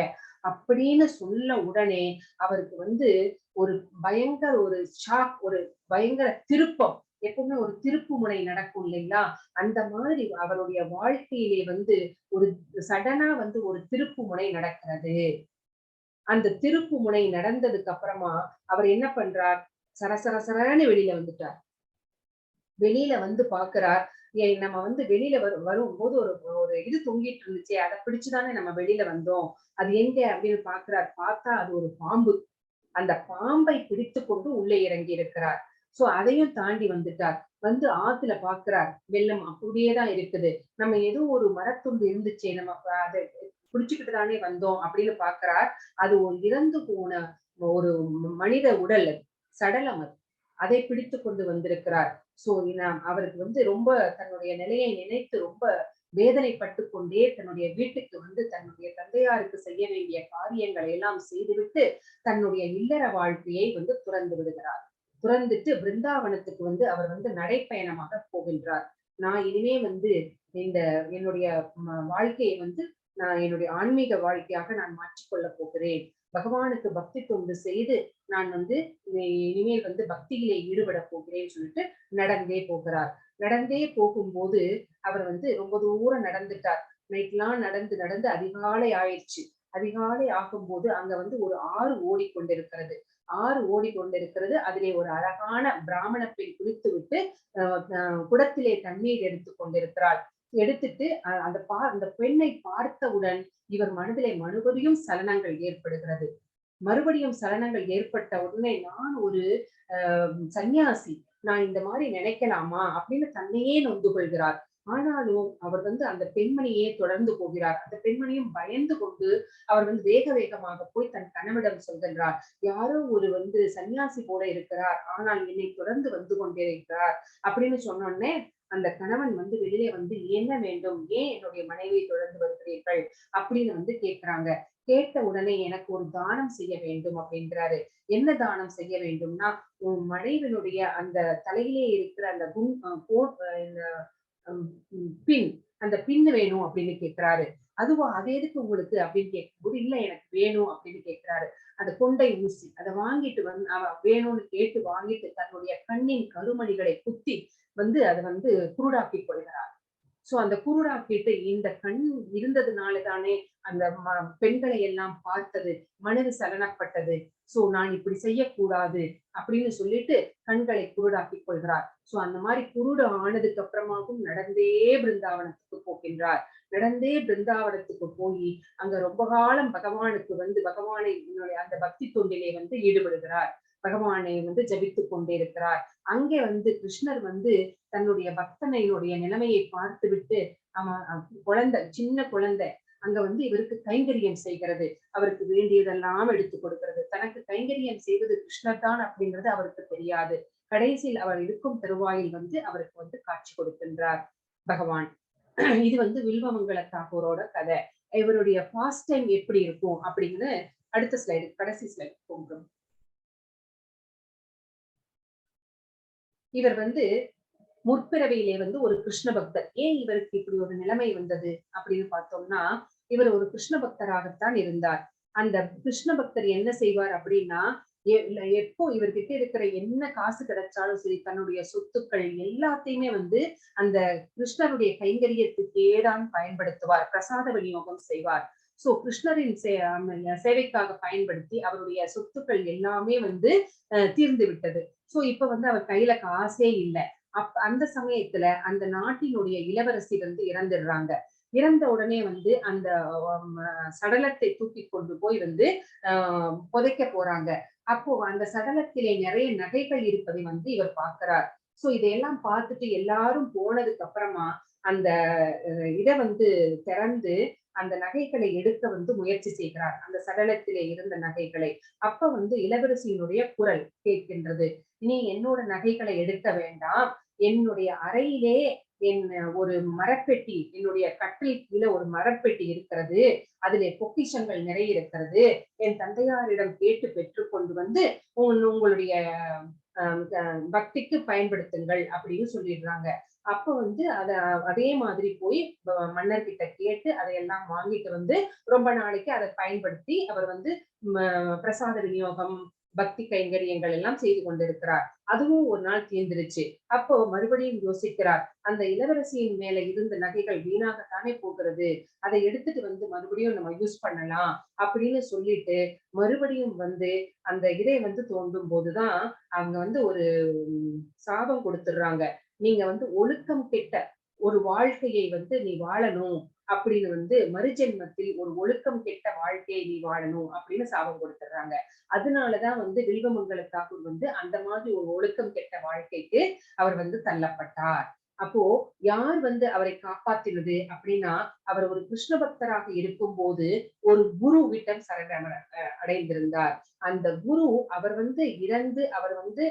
அப்படின்னு சொன்ன உடனே அவருக்கு வந்து ஒரு பயங்கர ஒரு ஷாக், ஒரு பயங்கர திருப்பம். எப்பவுமே ஒரு திருப்பு முனை நடக்கும் இல்லைங்களா? அந்த மாதிரி அவருடைய வாழ்க்கையிலே வந்து ஒரு சடனா வந்து ஒரு திருப்பு முனை நடக்கிறது. அந்த திருப்பு முனை நடந்ததுக்கு அப்புறமா அவர் என்ன பண்றார்? சரசரசரன்னு வெளியில வந்துட்டார். வெளியில வந்து பார்க்கிறார். நம்ம வந்து வெளியில வரும்போது ஒரு ஒரு இது தொங்கிட்டு இருந்துச்சே, அத பிடிச்சுதானே நம்ம வெளியில வந்தோம். அது எங்க அப்படின்னு பார்க்கிறார். பார்த்தா அது ஒரு பாம்பு. அந்த பாம்பை பிடித்துக் கொண்டு உள்ளே இறங்கி இருக்கிறார். சோ அதையும் தாண்டி வந்துட்டார். வந்து ஆத்துல பார்க்கிறார். வெள்ளம் அப்படியே தான் இருக்குது. நம்ம ஏதோ ஒரு மரத்துண்டு இருந்துச்சே, நம்ம அத பிடிச்சுக்கிட்டு தானே வந்தோம் அப்படின்னு பார்க்கிறார். அது ஒரு இறந்து போன ஒரு மனித உடல் அது. சடலம் அது. அதை பிடித்துக் கொண்டு வந்திருக்கிறார். சோ அவருக்கு வந்து ரொம்ப தன்னுடைய நிலையை நினைத்து ரொம்ப வேதனைப்பட்டுக் கொண்டே தன்னுடைய வீட்டுக்கு வந்து தன்னுடைய தந்தையாருக்கு செய்ய வேண்டிய காரியங்களை எல்லாம் செய்துவிட்டு தன்னுடைய இல்லற வாழ்க்கையை வந்து துறந்து விடுகிறார். துறந்துட்டு பிருந்தாவனத்துக்கு வந்து அவர் வந்து நடைப்பயணமாக போகின்றார். நான் இனிமே வந்து இந்த என்னுடைய வாழ்க்கையை வந்து நான் என்னுடைய ஆன்மீக வாழ்க்கையாக நான் மாற்றிக்கொள்ள போகிறேன். பகவானுக்கு பக்தி தொண்டு செய்து நான் வந்து இனிமேல் வந்து பக்தியிலே ஈடுபட போகிறேன்னு சொல்லிட்டு நடந்தே போகிறார். நடந்தே போகும்போது அவர் வந்து ரொம்ப தூரம் நடந்துட்டார். நைட்லாம் நடந்து நடந்து அதிகாலை ஆயிடுச்சு. அதிகாலை ஆகும்போது அங்க வந்து ஒரு ஆறு ஓடிக்கொண்டிருக்கிறது. ஆறு ஓடிக்கொண்டிருக்கிறது. அதிலே ஒரு அழகான பிராமண பெண் குளித்துவிட்டு குடத்திலே தண்ணீர் எடுத்துக் கொண்டிருக்கிறாள். எடுத்துட்டு அந்த பெண்ணை பார்த்தவுடன் இவர் மனதிலே மறுபடியும் சலனங்கள் ஏற்படுகிறது. மறுபடியும் சலனங்கள் ஏற்பட்ட உடனே நான் ஒரு சந்நியாசி, நான் இந்த மாதிரி நினைக்கலாமா அப்படின்னு தன்னையே நொந்து கொள்கிறார். ஆனாலும் அவர் வந்து அந்த பெண்மணியே தொடர்ந்து போகிறார். அந்த பெண்மணியும் பயந்து கொண்டு அவர் வந்து வேக வேகமாக போய் தன் கணவனிடம் சொல்கின்றார். யாரோ ஒரு வந்து சன்னியாசி போல இருக்கிறார். ஆனால் என்னை தொடர்ந்து வந்து கொண்டே இருக்கிறார் அப்படின்னு சொன்னோடனே அந்த கணவன் வந்து வெளியிலே வந்து என்ன வேண்டும்? ஏன் என்னுடைய மனைவியை தொடர்ந்து வருகிறீர்கள்? அப்படின்னு வந்து கேட்கிறாங்க. கேட்ட உடனே எனக்கு ஒரு தானம் செய்ய வேண்டும் அப்படின்றாரு. என்ன தானம் செய்ய வேண்டும்னா, உன் மனைவியினுடைய அந்த தலையிலே இருக்கிற அந்த இந்த பின், அந்த பின் வேணும் அப்படின்னு கேட்கிறாரு. அதுவா? அது எதுக்கு உங்களுக்கு அப்படின்னு கேட்கும்போது, இல்ல எனக்கு வேணும் அப்படின்னு கேட்கிறாரு. அந்த கொண்டை ஊசி அத வாங்கிட்டு வந்து வேணும்னு கேட்டு வாங்கிட்டு தன்னுடைய கண்ணின் கருமணிகளை குத்தி வந்து அத வந்து குருடாக்கிக் கொள்கிறார். சோ அந்த குருடாக்கிட்டு இந்த கண் இருந்ததுனால தானே அந்த பெண்களை எல்லாம் பார்த்தது, மனது சலனப்பட்டது. சோ நான் இப்படி செய்யக்கூடாது அப்படின்னு சொல்லிட்டு கண்களை குருடாக்கிக் கொள்கிறார். சோ அந்த மாதிரி குருடு ஆனதுக்கு அப்புறமாவும் நடந்தே பிருந்தாவனத்துக்கு போகின்றார். நடந்தே பிருந்தாவனத்துக்கு போய் அங்க ரொம்ப காலம் பகவானுக்கு வந்து பகவானை அந்த பக்தி தொண்டிலே வந்து ஈடுபடுகிறார். பகவானை வந்து ஜபித்துக் கொண்டிருக்கிறார். அங்கே வந்து கிருஷ்ணர் வந்து தன்னுடைய பக்தனையுடைய நிலைமையை பார்த்து விட்டு அவன் குழந்தை, சின்ன குழந்தை, அங்க வந்து இவருக்கு கைங்கரியம் செய்கிறது, அவருக்கு வேண்டியதெல்லாம் எடுத்து கொடுக்கிறது. தனக்கு கைங்கரியம் செய்வது கிருஷ்ணர் தான் அப்படிங்கிறது அவருக்கு தெரியாது. கடைசியில் அவர் இருக்கும் தருவாயில் வந்து அவருக்கு வந்து காட்சி கொடுக்கின்றார் பகவான். இது வந்து வில்வமங்கல தாகூரோட கதை. இவருடைய பாஸ்ட் டைம் எப்படி இருக்கும் அப்படின்னு அடுத்த ஸ்லைடு, கடைசி ஸ்லைடு போங்க. இவர் வந்து முற்பிறவியிலே வந்து ஒரு கிருஷ்ண பக்தர். ஏன் இவருக்கு இப்படி ஒரு நிலைமை வந்தது அப்படின்னு பார்த்தோம்னா, இவர் ஒரு கிருஷ்ண பக்தராகத்தான் இருந்தார். அந்த கிருஷ்ண பக்தர் என்ன செய்வார் அப்படின்னா, எப்போ இவர்கிட்ட இருக்கிற என்ன காசு கிடைச்சாலும் சரி, தன்னுடைய சொத்துக்கள் எல்லாத்தையுமே வந்து அந்த கிருஷ்ணருடைய கைங்கரியத்துக்கே தான் பயன்படுத்துவார். பிரசாத விநியோகம் செய்வார். சோ கிருஷ்ணரின் சேவைக்காக பயன்படுத்தி அவருடைய சொத்துக்கள் எல்லாமே வந்து தீர்ந்து விட்டது. சோ இப்ப வந்து அவர் கையில காசே இல்ல. அந்த சமயத்துல அந்த நாட்டினுடைய இளவரசி வந்து இறந்துடுறாங்க. இறந்த உடனே வந்து அந்த சடலத்தை தூக்கி கொண்டு போய் வந்து புதைக்க போறாங்க. அப்போ அந்த சடலத்திலே நிறைய நகைகள் இருப்பதை வந்து இவர் பார்க்கிறார். சோ இதையெல்லாம் பார்த்துட்டு எல்லாரும் போனதுக்கு அப்புறமா அந்த இத வந்து திறந்து அந்த நகைகளை எடுக்க வந்து முயற்சி செய்கிறார். அந்த சடலத்திலே இருந்த நகைகளை. அப்ப வந்து இளவரசியினுடைய குரல் கேட்கின்றது. நீ என்னோட நகைகளை எடுக்க வேண்டாம். என்னுடைய அறையிலே என் ஒரு மரப்பெட்டி, என்னுடைய கட்டில் கீழே ஒரு மரப்பெட்டி இருக்கிறது. அதிலே பொக்கிஷங்கள் நிறைய இருக்கிறது. என் தந்தையாரிடம் கேட்டு பெற்றுக்கொண்டு வந்து உங்களுடைய பக்திக்கு பயன்படுத்துங்கள் அப்படின்னு சொல்லிடுறாங்க. அப்ப வந்து அதே மாதிரி போய் மன்னர்கிட்ட கேட்டு அதையெல்லாம் வாங்கிட்டு வந்து ரொம்ப நாளைக்கு அதை பயன்படுத்தி அவர் வந்து பிரசாத விநியோகம், பக்தி கைங்கரியங்கள் எல்லாம் செய்து கொண்டிருக்கிறார். அதுவும் ஒரு நாள் தீர்ந்துருச்சு. அப்போ மறுபடியும் யோசிக்கிறார். அந்த இளவரசியின் மேல இருந்த நகைகள் வீணாகத்தானே போகிறது. அதை எடுத்துட்டு வந்து மறுபடியும் நம்ம யூஸ் பண்ணலாம் அப்படின்னு சொல்லிட்டு மறுபடியும் வந்து அந்த இதை வந்து தோண்டும் போதுதான் அவங்க வந்து ஒரு சாபம் கொடுத்துடுறாங்க. நீங்க வந்து ஒழுக்கம் கெட்ட ஒரு வாழ்க்கையை வந்து நீ வாழணும் அப்படின்னு வந்து மறுஜென்மத்தில் ஒரு ஒழுக்கம் கெட்ட வாழ்க்கையை நீ வாழணும் அப்படின்னு சாபம் கொடுத்துடுறாங்க. அதனாலதான் வந்து வில்வமங்கல தாக்கூர் வந்து அந்த மாதிரி ஒரு ஒழுக்கம் கெட்ட வாழ்க்கைக்கு அவர் வந்து தள்ளப்பட்டார். அப்போ யார் வந்து அவரை காப்பாத்தினது அப்படின்னா, அவர் ஒரு கிருஷ்ண பக்தராக இருக்கும் போது ஒரு குரு விட்டம் அடைந்திருந்தார். அந்த குரு அவர் வந்து இறந்து அவர் வந்து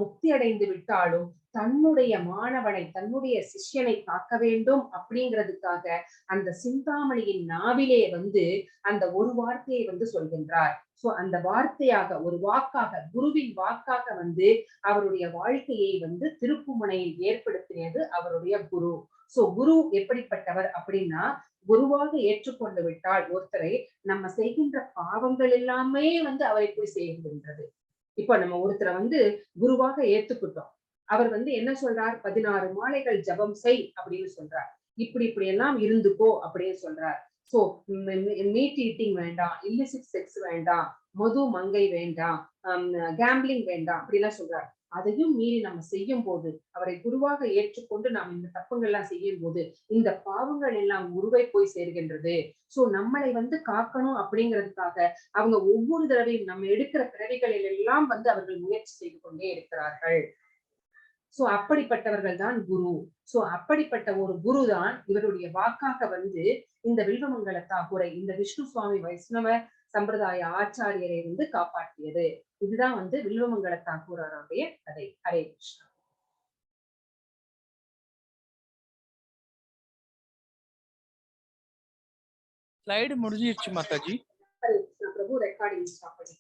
முக்தி அடைந்து விட்டாலும் தன்னுடைய மாணவனை, தன்னுடைய சிஷ்யனை காக்க வேண்டும் அப்படிங்கிறதுக்காக அந்த சிந்தாமணியின் நாவிலே வந்து அந்த ஒரு வார்த்தையை வந்து சொல்கின்றார். சோ அந்த வார்த்தையாக ஒரு வாக்காக, குருவின் வாக்காக வந்து அவருடைய வாழ்க்கையை வந்து திருப்புமுனையில் ஏற்படுத்தியது அவருடைய குரு. சோ குரு எப்படிப்பட்டவர் அப்படின்னா, குருவாக ஏற்றுக்கொண்டு விட்டால் ஒருத்தரை நம்ம செய்கின்ற பாவங்கள் எல்லாமே வந்து அவரை போய் சேர்கின்றது. இப்ப நம்ம ஒருத்தரை வந்து குருவாக ஏத்துக்கிட்டோம். அவர் வந்து என்ன சொல்றார்? 16 மாலைகள் ஜபம் செய் அப்படின்னு சொல்றார். இப்படி எல்லாம் இருந்துக்கோ அப்படின்னு சொல்றார். சோ மீட் ஈட்டிங் வேண்டாம், இல்லிசிட் செக்ஸ் வேண்டாம், மது மங்கை வேண்டாம், கேம்பிளிங் வேண்டாம் அப்படிலாம் சொல்றார். அதையும் மீறி நம்ம செய்யும் போது அவரை குருவாக ஏற்றுக்கொண்டு நாம் இந்த தப்புகள் எல்லாம் செய்யும் போது இந்த பாவங்கள் எல்லாம் குருவை போய் சேர்கின்றது. சோ நம்மளை வந்து காக்கணும் அப்படிங்கிறதுக்காக அவங்க ஒவ்வொரு தடவையும் நம்ம எடுக்கிற பிறவிகளில் எல்லாம் வந்து அவர்கள் முயற்சி செய்து கொண்டே இருக்கிறார்கள். சோ அப்படிப்பட்டவர்கள் தான் குரு. சோ அப்படிப்பட்ட ஒரு குரு தான் இவருடைய வாக்காக வந்து இந்த வில்வமங்கல தாக்கூரை, இந்த விஷ்ணு சுவாமி வைஷ்ணவ சம்பிரதாய ஆச்சாரியரை வந்து காப்பாற்றியது. இதுதான் வந்து வில்வமங்கல தாக்கூரருடைய கதை. ஹரே கிருஷ்ணா. ஸ்லைடு முடிஞ்சிருச்சு மாதாஜி. ஹரே கிருஷ்ணா பிரபு. ரெக்கார்டிங் ஸ்டாப் பண்ணி